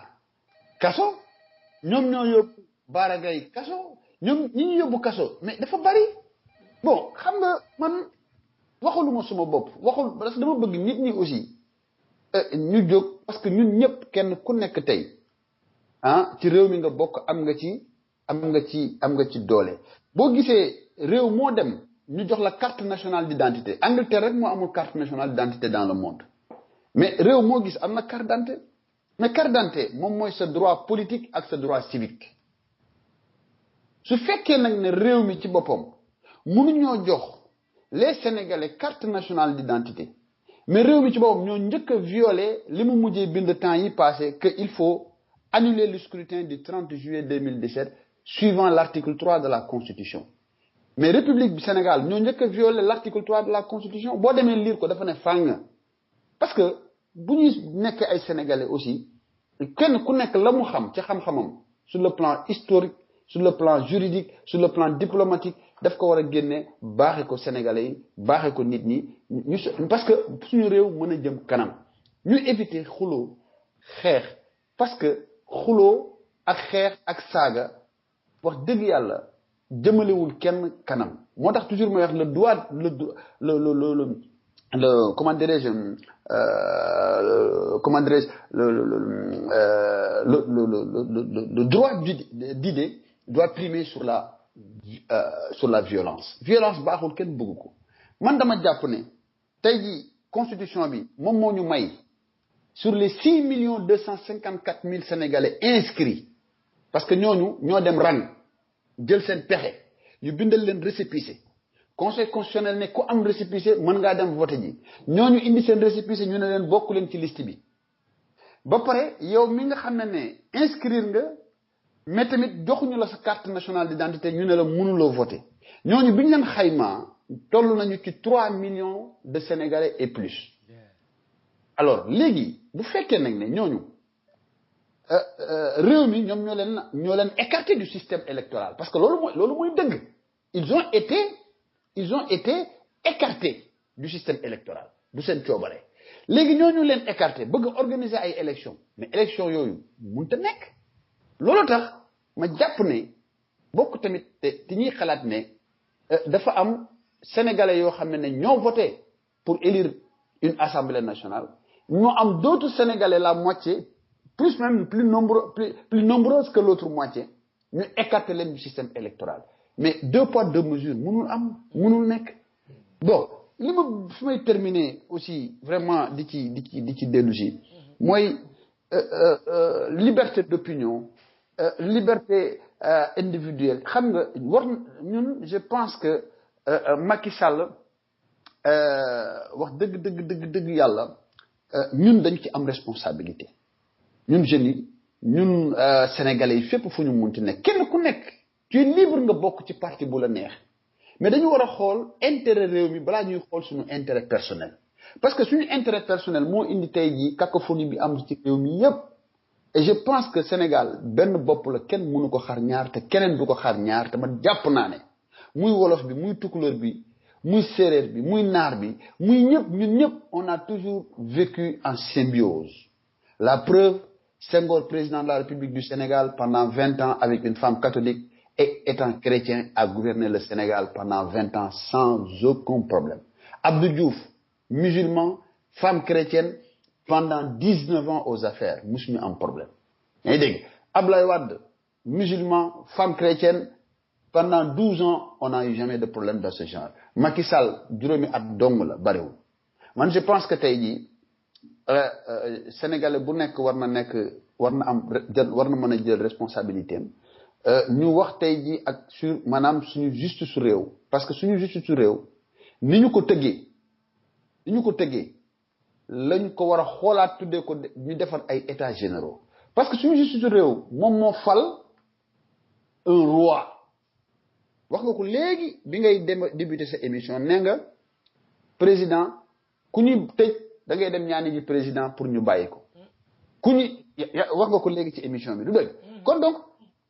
kaso ñoom ñoo yóbbu Bara Gaye kaso ñoom ñi ñu yóbbu kaso mais dafa bari bon xam nga man waxuluma suma bopp parce que dama bëgg nit ñi aussi ñu jóg parce que ñun ñëpp kenn ku nekk tey ci réew mi nga bokk am nga ci doole boo gisee réew moo dem ñu jox la carte nationale d'identité Angleterre rek moo amul carte nationale d'identité dans le monde mais réew moo gis am na carte d'identité mais carte d'identité moom mooy sa droit politique ak sa droit civique su fekkee nag ne réew mi ci boppam mënuñoo jox les Sénégalais carte nationale d'identité mais réew mi ci boppam ñoo njëkk a violé li mu mujjee bind temps yi passé que il faut annuler le scrutin du 30 juillet 2017 suivant l'article 3 de la Constitution mais République du Sénégal ñoo njëkk a violé l'article 3 de la Constitution boo demee lire ko dafa ne fàng parce que bu ñuy nekk ay Sénégalais aussi kenn ku nekk la mu xam ci xam-xamam sur le plan historique sur le plan juridique sur le plan diplomatique daf ko war a génne baaxee ko Sénégalais yi baaxee ko nit ñi parce que suñu réew mën a jëm kanam ñu éviter xuloo xeex parce que xuloo ak xeex ak saaga wax dëgg yàlla jëmalewul kenn kanam moo tax toujours may wax le comment dirais-je le droit d'idée doit primer sur la violence baaxul kenn bëgg ko man dama jàpp ne tey jii constitution bi moom moo ñu may sur les 6 254 000 Sénégalais inscrits parce que ñooñu ñoo dem rang jël seen pexe ñu bindal leen récépissé conseil constitutionnel ne ku am récépissé mën ngaa dem voter ji ñooñu indi seen récépissé ñu ne leen bokk leen ci liste bi ba pare yow mi nga xam ne inscrire nga mais tamit joxuñu la sa carte nationale d'identité ñu ne la mënuloo voter ñooñu bi ñu leen xaymaa toll nañu ci 3 millions de Sénégalais et plus alors léegi bu fekkee nag ne ñooñu réew mi ñoom ñoo leen écarté du système électoral parce que loolu mooy dëgg ils ont été écartés du système électoral du seen coobare léegi ñooñu leen écarté bëgg organiser ay élections mais élections yooyu mënut a nekk loolu tax ma jàpp ne bokk tamit te ñuy xalaat ne dafa am sénégalais yoo xam ne ñoo voté pour élire une assemblée nationale ñoo am d'autres sénégalais la moitié plus nombreuses que l'autre moitié ñu écarté leen du système électoral mais 2 poids 2 mesures mënul nekk bon li ma fi may terminer aussi vraiment di ci dellu si mooy liberté d'opinion liberté individuelle xam nga ñun je pense que Macky Sall wax dëgg yàlla ñun dañ ci am responsabilité ñun jeunes yi ñun sénégalais yi fépp fu ñu munti nekk kenn ku nekk tu es libre nga bokk ci parti bu la neex mais dañu war a xool intérêt réew mi balaa ñuy xool suñu intérêt personnel parce que suñu intérêt personnel moo indi tey jii cacophonie bi am ci réew mi yépp et je pense que Sénégal benn bopp la kenn mënu ko xar ñaar te keneen du ko xar ñaar te man jàpp naa ne muy wolof bi muy tukulóor bi muy séeréer bi muy naar bi muy ñëpp ñun ñëpp on a toujours vécu en symbiose la preuve Senghor président de la République du Sénégal pendant 20 ans avec une femme catholique et étant chrétien a gouverné le Sénégal pendant 20 ans sans aucun problème Abdou Diouf musulman femme chrétienne pendant 19 ans aux affaires musuñu am problème yaa ngi dégg Ablaye Wade musulman femme chrétienne pendant 12 ans on n'a eu jamais de problème de ce genre Macky Sall juróomi at dong la bariwul man je pense que tey jii Sénégalais bu nekk war na mën a jël responsabilité am ñu wax tey jii ak sur maanaam suñu justice su réew parce que suñu justice su réew ni ñu ko tëggee lañ ko war a xoolaat tuddee ko ñu defar ay états généraux parce que suñu justice su réew moom moo fal un roi wax nga ko léegi bi ngay débuter sa émission nee nga président ku ñu tëj da ngay dem ñaani ji président pour ñu bàyyi ko ku ñu wax nga ko léegi ci émission bi du dëgg kon donc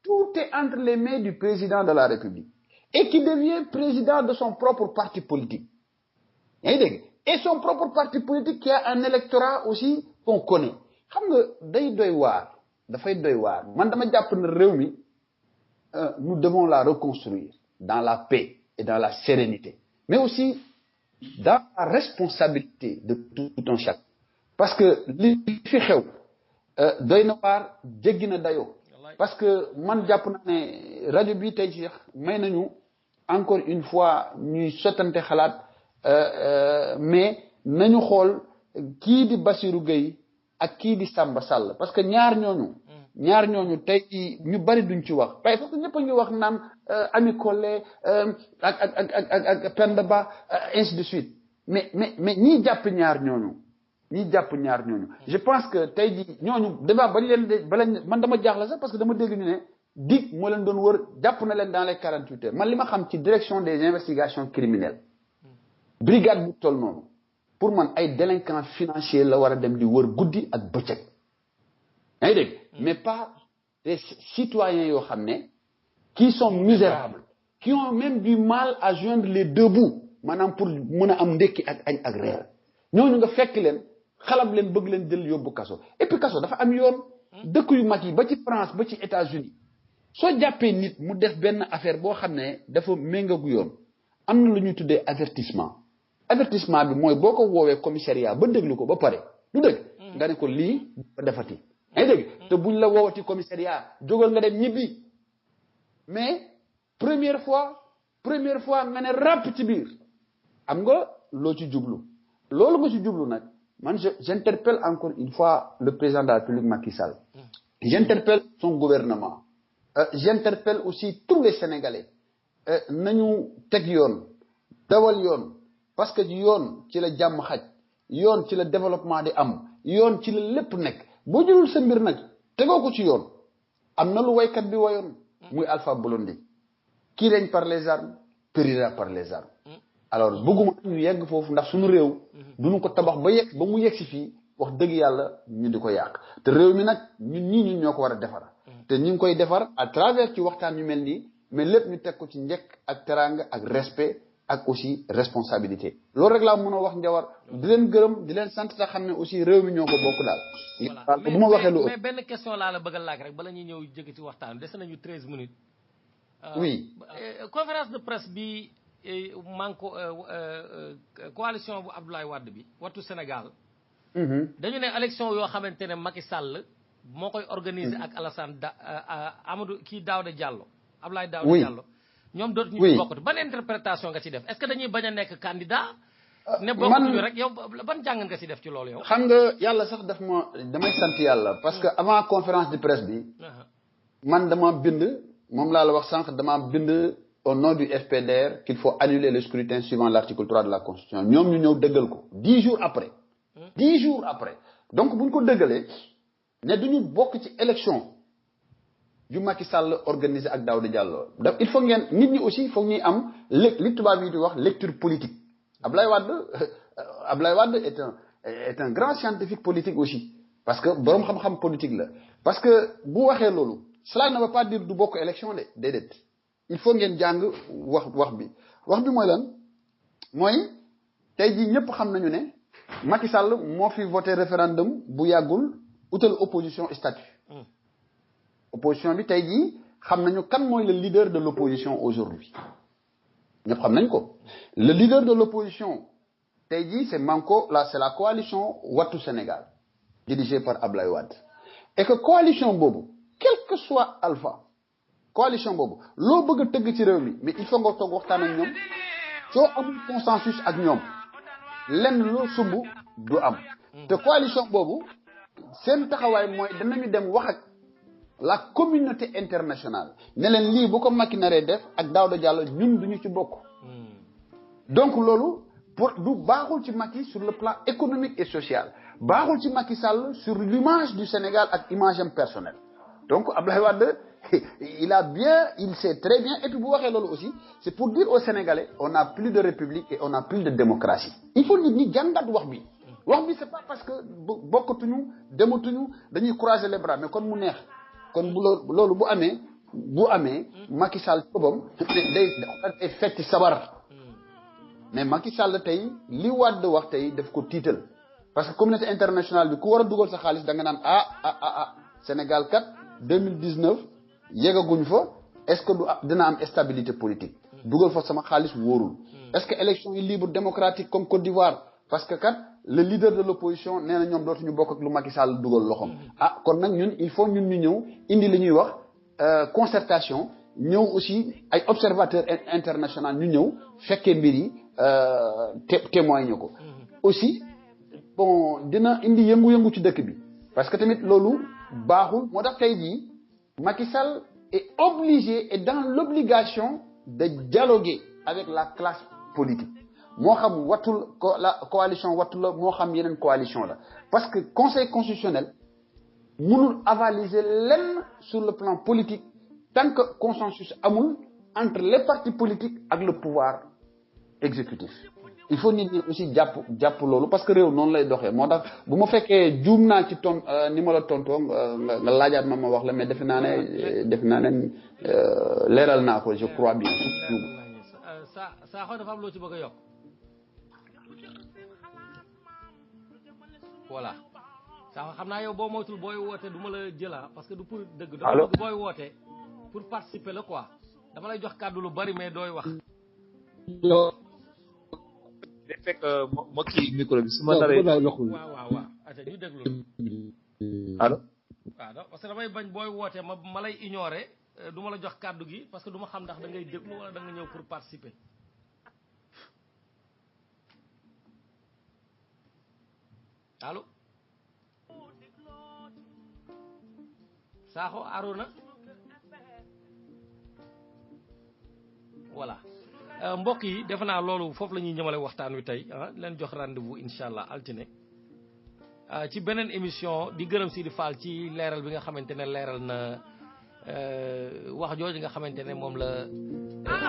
tout est entre les mains du président de la République et qui devient président de son propre parti politique yaa ngi dégg et son propre parti politique qui a un électorat aussi qu'on connaît xam nga day doy waar dafay doy waar man dama jàpp ne réew mi nous devons la reconstruire dans la paix et dans la sérénité mais aussi dans la responsabilité de tout un chacun parce que li fi xew doy na waar jéggi na dayoo parce que man jàpp naa ne rajo bi tey ci may nañu encore une fois ñuy sottante xalaat mais nañu xool kii di Bassirou Gueye ak kii di Samba Sall parce que ñaar ñooñu tey ñu bari duñ ci wax parce que ñëpp a ngi wax naan Ami Collé ak Penda Ba ainsi de suite mais ñii jàpp ñaar ñooñu je pense que tey ji ñooñu débat man dama jaaxle sax parce que dama dégg ñu ne DIC moo leen doon wër jàpp na leen dans les 48 heures man li ma xam ci direction des investigations criminelles brigade bu toll noonu pour man ay délinquants financiers la war a dem di wër guddi ak bëccëg yaa ngi dégg mais pas des citoyens yoo xam ne qui sont misérables qui ont même du mal à joindre les deux bouts maanaam pour mën a am ndekki ak añ ak reer ñooñu nga fekk leen xalab leen bëgg leen jël yóbbu kaso et puis kaso dafa am yoon dëkk yu mag yi ba ci France ba ci États-Unis soo jàppee nit mu def benn affaire boo xam ne dafa méngagu yoon am na lu ñuy tuddee avertissement bi mooy boo ko woowee commissariat ba déglu ko ba pare du dëgg nga ne ko lii ba defati yaa ngi dégg te buñ la woowati commissariat jógal nga dem ñibbi mais première fois nga ne ràpp ci biir am nga loo ci jublu loolu nga ci jublu nag man j'interpelle encore une fois le président de la République Macky Sall j'interpelle son gouvernement j'interpelle aussi tous les Sénégalais nañu teg yoon dawal yoon parce que yoon ci la jàmm xaj yoon ci la développement di am yoon ci la lépp nekk boo jëlul sa mbir nag tegoo ko ci yoon am na lu waykat bi wayoon muy Alpha Blondy qui règne par les armes périra par les armes alors bëgguma ñu yegg foofu ndax suñu réew duñu ko tabax ba mu yegg si fii wax dëgg yàlla ñu di ko yàq te réew mi nag ñun ñoo ko war a defar te ñu ngi koy defar à travers ci waxtaan yu mel nii mais lépp ñu teg ko ci njëkk ak teraanga ak respect ak aussi responsabilité loolu rek laa mën a wax Njawar di leen gërëm di leen sant te xam ne aussi réew mi ñoo ko bokk daal. bu ma waxee lu ëpp mais benn question laa la bëgg a laaj rek bala ñuy ñëw jóge ci waxtaan des nañu 13 minutes. oui. conférence de presse bi manko coalition bu Abdoulaye Wade bi wattu Sénégal. dañu ne élection yoo xamante ne Macky Sall moo koy organiser ak Alassane Amadou Daouda Diallo. Abdoulaye Daouda Diallo. ñoom dootu ñu bokkati ban interprétation nga ci def est-ce que dañuy bañ a nekk candidat ne bokkuñu rek yow ban jàng nga ci def ci loolu yow xam nga yàlla sax damay sant yàlla parce que avant conférence de presse bi man dama bind moom laa la wax sànq dama bind au nom du FPDR qu'il faut annuler le scrutin suivant l'article 3 de la Constitution ñoom ñu ñëw dëggal ko 10 jours après donc buñ ko dëggalee ne duñu bokk ci élection yu Macky Sall organisé ak Daouda Diallo il faut ngeen nit ñi aussi foog ñuy am li tubaab yi di wax lecture politique Abdoulaye Wade est un grand scientifique politique aussi parce que borom xam-xam politique la parce que bu waxee loolu cela ne veut pas dire du bokk élection de déedéet il faut ngeen jàng wax bi mooy lan mooy tey jii ñëpp xam nañu ne Macky Sall moo fi voté référendum bu yàggul utal opposition statut opposition bi tey jii xam nañu kan mooy le leader de l'opposition aujourd'hui ñëpp xam nañ ko le leader de l'opposition tey jii c'est la coalition Wattu Sénégal dirigée par Abdoulaye Wade et que coalition boobu quel que soit Alpha coalition boobu loo bëgg a tëgg ci réew mi mais il faut nga toog waxtaan ak ñoom soo amul consensus ak ñoom lenn loo sumb du am te coalition boobu seen taxawaay mooy danañu dem wax ak la communauté internationale ne leen lii bu ko Macky naree def ak Daouda Diallo ñun duñu ci bokk donc loolu du baaxul ci Macky sur le plan économique et social baaxul ci Macky Sall sur l'image du Sénégal ak image am personnelle donc Abdoulaye Wade il sait très bien. Et puis, vous voyez aussi, c'est pour dire aux Sénégalais, on n'a plus de république et on n'a plus de démocratie. Il faut nous dire, c'est pas parce que beaucoup de nous, dañuy croiser les bras, mais comme mu neex, kon lolu bu amé, Macky Sall tobam day fecc sabar. Mais Macky Sall tay li Wade wax tay daf ko titel. Parce que communauté internationale bi ku wara duggal sa xaliss da nga nan Sénégal kat 2019 yegaguñ fa, est-ce que dina am stabilité politique? Duggal fa sama xaliss worul. Est-ce que élection yi libre démocratique comme Côte d'Ivoire? Parce que kat le leader de l'opposition néna ñom dootu ñu bokk ak lu Macky Sall duggal loxom. Kon nak ñun il faut ñun ñu ñew indi li ñuy wax concertation, ñew aussi ay observateurs internationaux ñu ñew féké mbir yi témoin ñuko. Aussi bon dina indi yëngu-yëngu ci dëkk bi parce que tamit lolu baaxul motax tay ji Macky Sall est obligé et dans l'obligation de dialoguer avec la classe politique. Mo xam watul la coalition watul la mo xam yenen coalition la parce que conseil constitutionnel mënul avaliser lenn sur le plan politique tant que consensus amul entre les partis politiques ak le pouvoir exécutif. Il faut nit ñi aussi japp lolu parce que réew non lay doxé motax buma féké joom na ci ton ni ma la tonto nga laajaat ma wax la mais def na né léral na ko je crois bien sa xaw dafa am lo ci bëgg yok voilà sa xamna yow bo moytul boy woté duma la jëla parce que du pour deug do boy woté pour participer la quoi dama lay jox cadeau lu bari mais doy wax day fekk ma kii micro bi su ma naree waaw ata ñu déglu allo waaw parce que damay bañ booy woote ma lay ignorer du ma la jox kàddu gi parce que du ma xam ndax da ngay déglu wala da nga ñëw pour participer allo Sakho Arona voilà mbokk yi defe naa loolu foofu la ñuy ñëmale waxtaan wi tey leen jox rendez-vous inshallah altine ci beneen émission di gërëm Sidi Fall ci leeral bi nga xamante ne leeral na wax jooju nga xamante ne moom la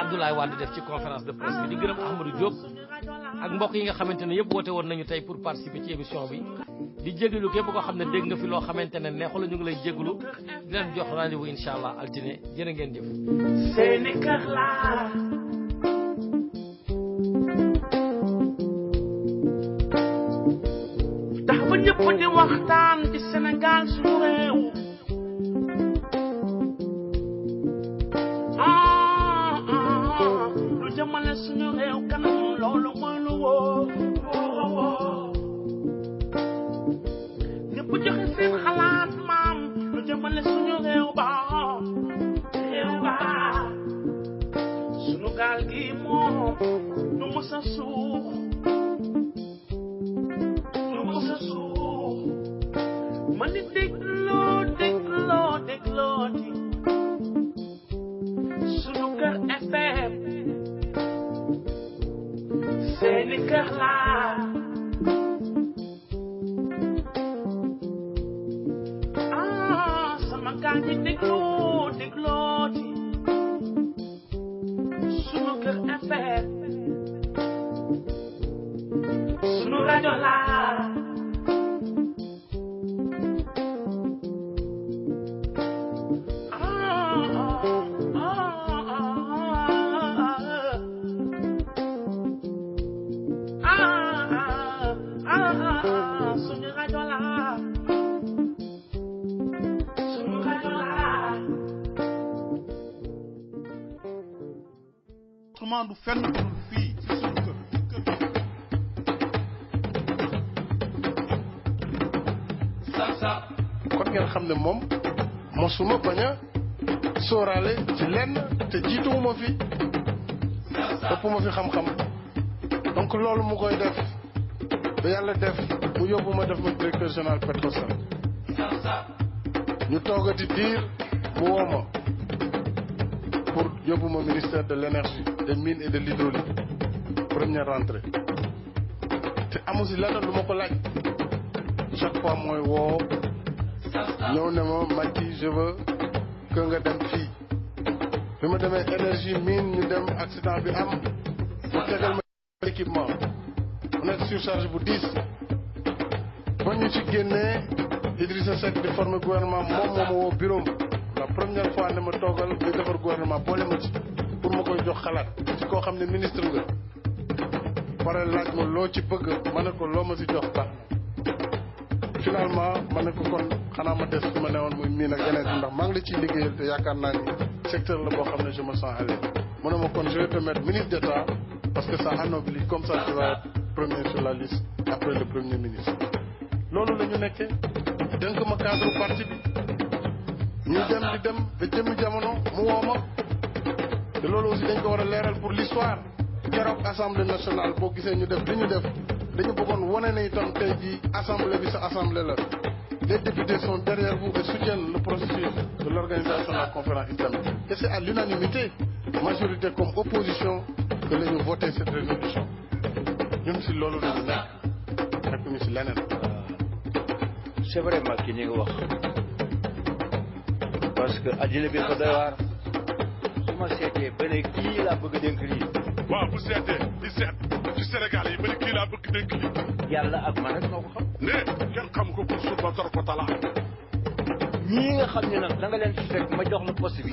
Abdoulaye Wade def ci conférence de presse bi di gërëm Ahmadou Diop ak mbokk yi nga xamante ne yëpp woote woon nañu tey pour participer ci émission bi di jégalu képp koo xam ne dégg nga fi loo xamante ne neexu la ñu ngi lay jégalu di leen jox rendez-vous inshallah altine jërë ngeen jëf Sénégal ñëpp di waxtaan ci Sénégal suñu réew lu jëmale suñu réew kanam loolu mooy lu wóor ñëpp joxe seen xalaat maam lu jëmale suñu réew ba suñu gaal gi moom du mës a suux Mani dégloo di sunu kër FM seeni kër laa sama gaa ñi dégloo di sunu kër FM sunu rajo laa du fenn fii ci sunu kër kon ngeen xam ne moom mosuma bañ a sóoraale ci lenn te jiituwuma fi ëppuma fi xam-xam donc loolu mu koy def ba yàlla def mu yóbbu ma def ma directeur général Petrosen ñu toogati diir mu woo ma pour yóbbu ma ministère de l'énergie des mines et de l'hydraulique première rentrée te amu si lenn lu ma ko laaj chaque fois mooy woo ñëw ne ma Macky je veux que nga dem fii bi ma demee énergie mine ñu dem accident bi am mu tegal ma équipement mu nekk surcharge bu 10 ba ñu ci génnee Idrissa Seck di former gouvernement moom moo ma woo bureau la première fois ne ma toogal di defar gouvernement boole ma ci pour ma koy jox xalaat ci koo xam ne ministre nga pare laaj ma loo ci bëgg ma ne ko loo ma si jox baax finalement ma ne ko kon xanaa ma des fi ma newoon muy miin ak yeneen ndax maa ngi la ciy liggéeyal te yaakaar naa ni secteur la boo xam ne je me sens à l'aise mu ne ma kon je vais te mettre ministre d'État parce que ça anoblit comme ça tu vas être premier sur la liste après le premier ministre loolu la ñu nekkee dénk ma cadre parti bi ñuy dem di dem ba jëmmi jamono mu woo ma te loolu aussi dañ ko war a leeral pour l'histoire keroog assemblée nationale boo gisee ñu def li ñu def dañu bëggoon wane ne itam tey jii assemblée bi sa assemblée la les députés sont derrière vous et soutiennent le processus de l'organisation de la conférence islamique et c'est à l'unanimité majorité comme opposition que la ñu voté cette résolution ñun si loolu la ñu nekk ñu si leneen. c'est vraiment ki ni nga wax parce que addina bi ko doy waar su ma seetee ba ne kii laa bëgg a dénk lii. waaw bu seetee di seet ci Sénégal yi ba ne kii laa bëgg dénk lii. yàlla ak man rek moo ko xam. ne kenn xam ko pour suba dor ko tala. ñii nga xam ne nag da nga leen fi fekk ma jox la poste bi.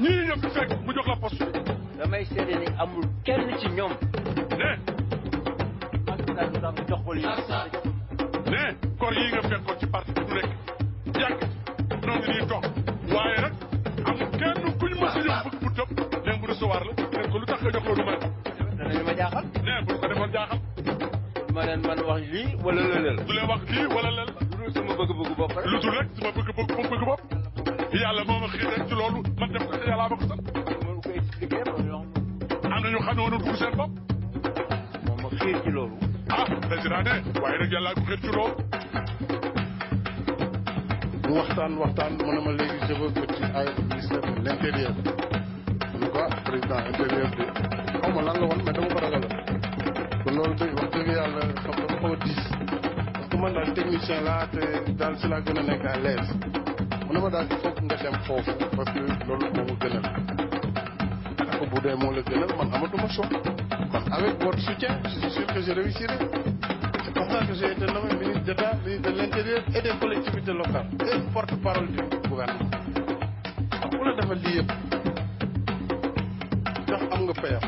ñii nga fi fekk mu jox la poste bi. damay seede ni amul kenn ci ñoom. ne. man daal mu jox ko lii. ne kor yi nga fekkoon ci parti bi du rek yàgg noo ngi nii toog waaye nag amul kenn kuñ mës a jox bëgg bu tëb ne bu recevoir la ne ko lu tax nga jox loolu may. danañu ma jaaxal. ne bu ko defoon jaaxal. ma leen man wax lii wala lëleel. du leen wax lii wala lël. lu dul sama bëgg-bëgg bopp rek. lu dul rek sama bëgg bopp. yàlla moo ma xiir rek ci loolu man def ko te yàlla ma ko sant. mënu ko expliquer am na ñu xam ne woon dugg seen bopp. moom ma xiir ci loolu. ah président ne waaye nag yàlla ko xiir ci loolu. mu waxtaan mu ne ma léegi je veux que tu ailles au ministère de l'intérieur en tout cas président intérieur bi xaw ma lan la woon mais dama ko ragal kon loolu dëgg wax dëgg yàlla xam dafa xaw a diis parce que man daal technicien laa te daal si laa gën a nekk à l'aise mu ne ma daal il faut que nga dem foofu parce que loolu moo ma gënal ak bu dee moo la gënal man amatuma choix man avec votre soutien je suis sûr que je réussirai. C'est comme ça que j'ai été nommé ministre d'État, ministre de l'Intérieur et des collectivités locales et porte-parole du gouvernement. Ku la defal lii yëpp ndax am nga payam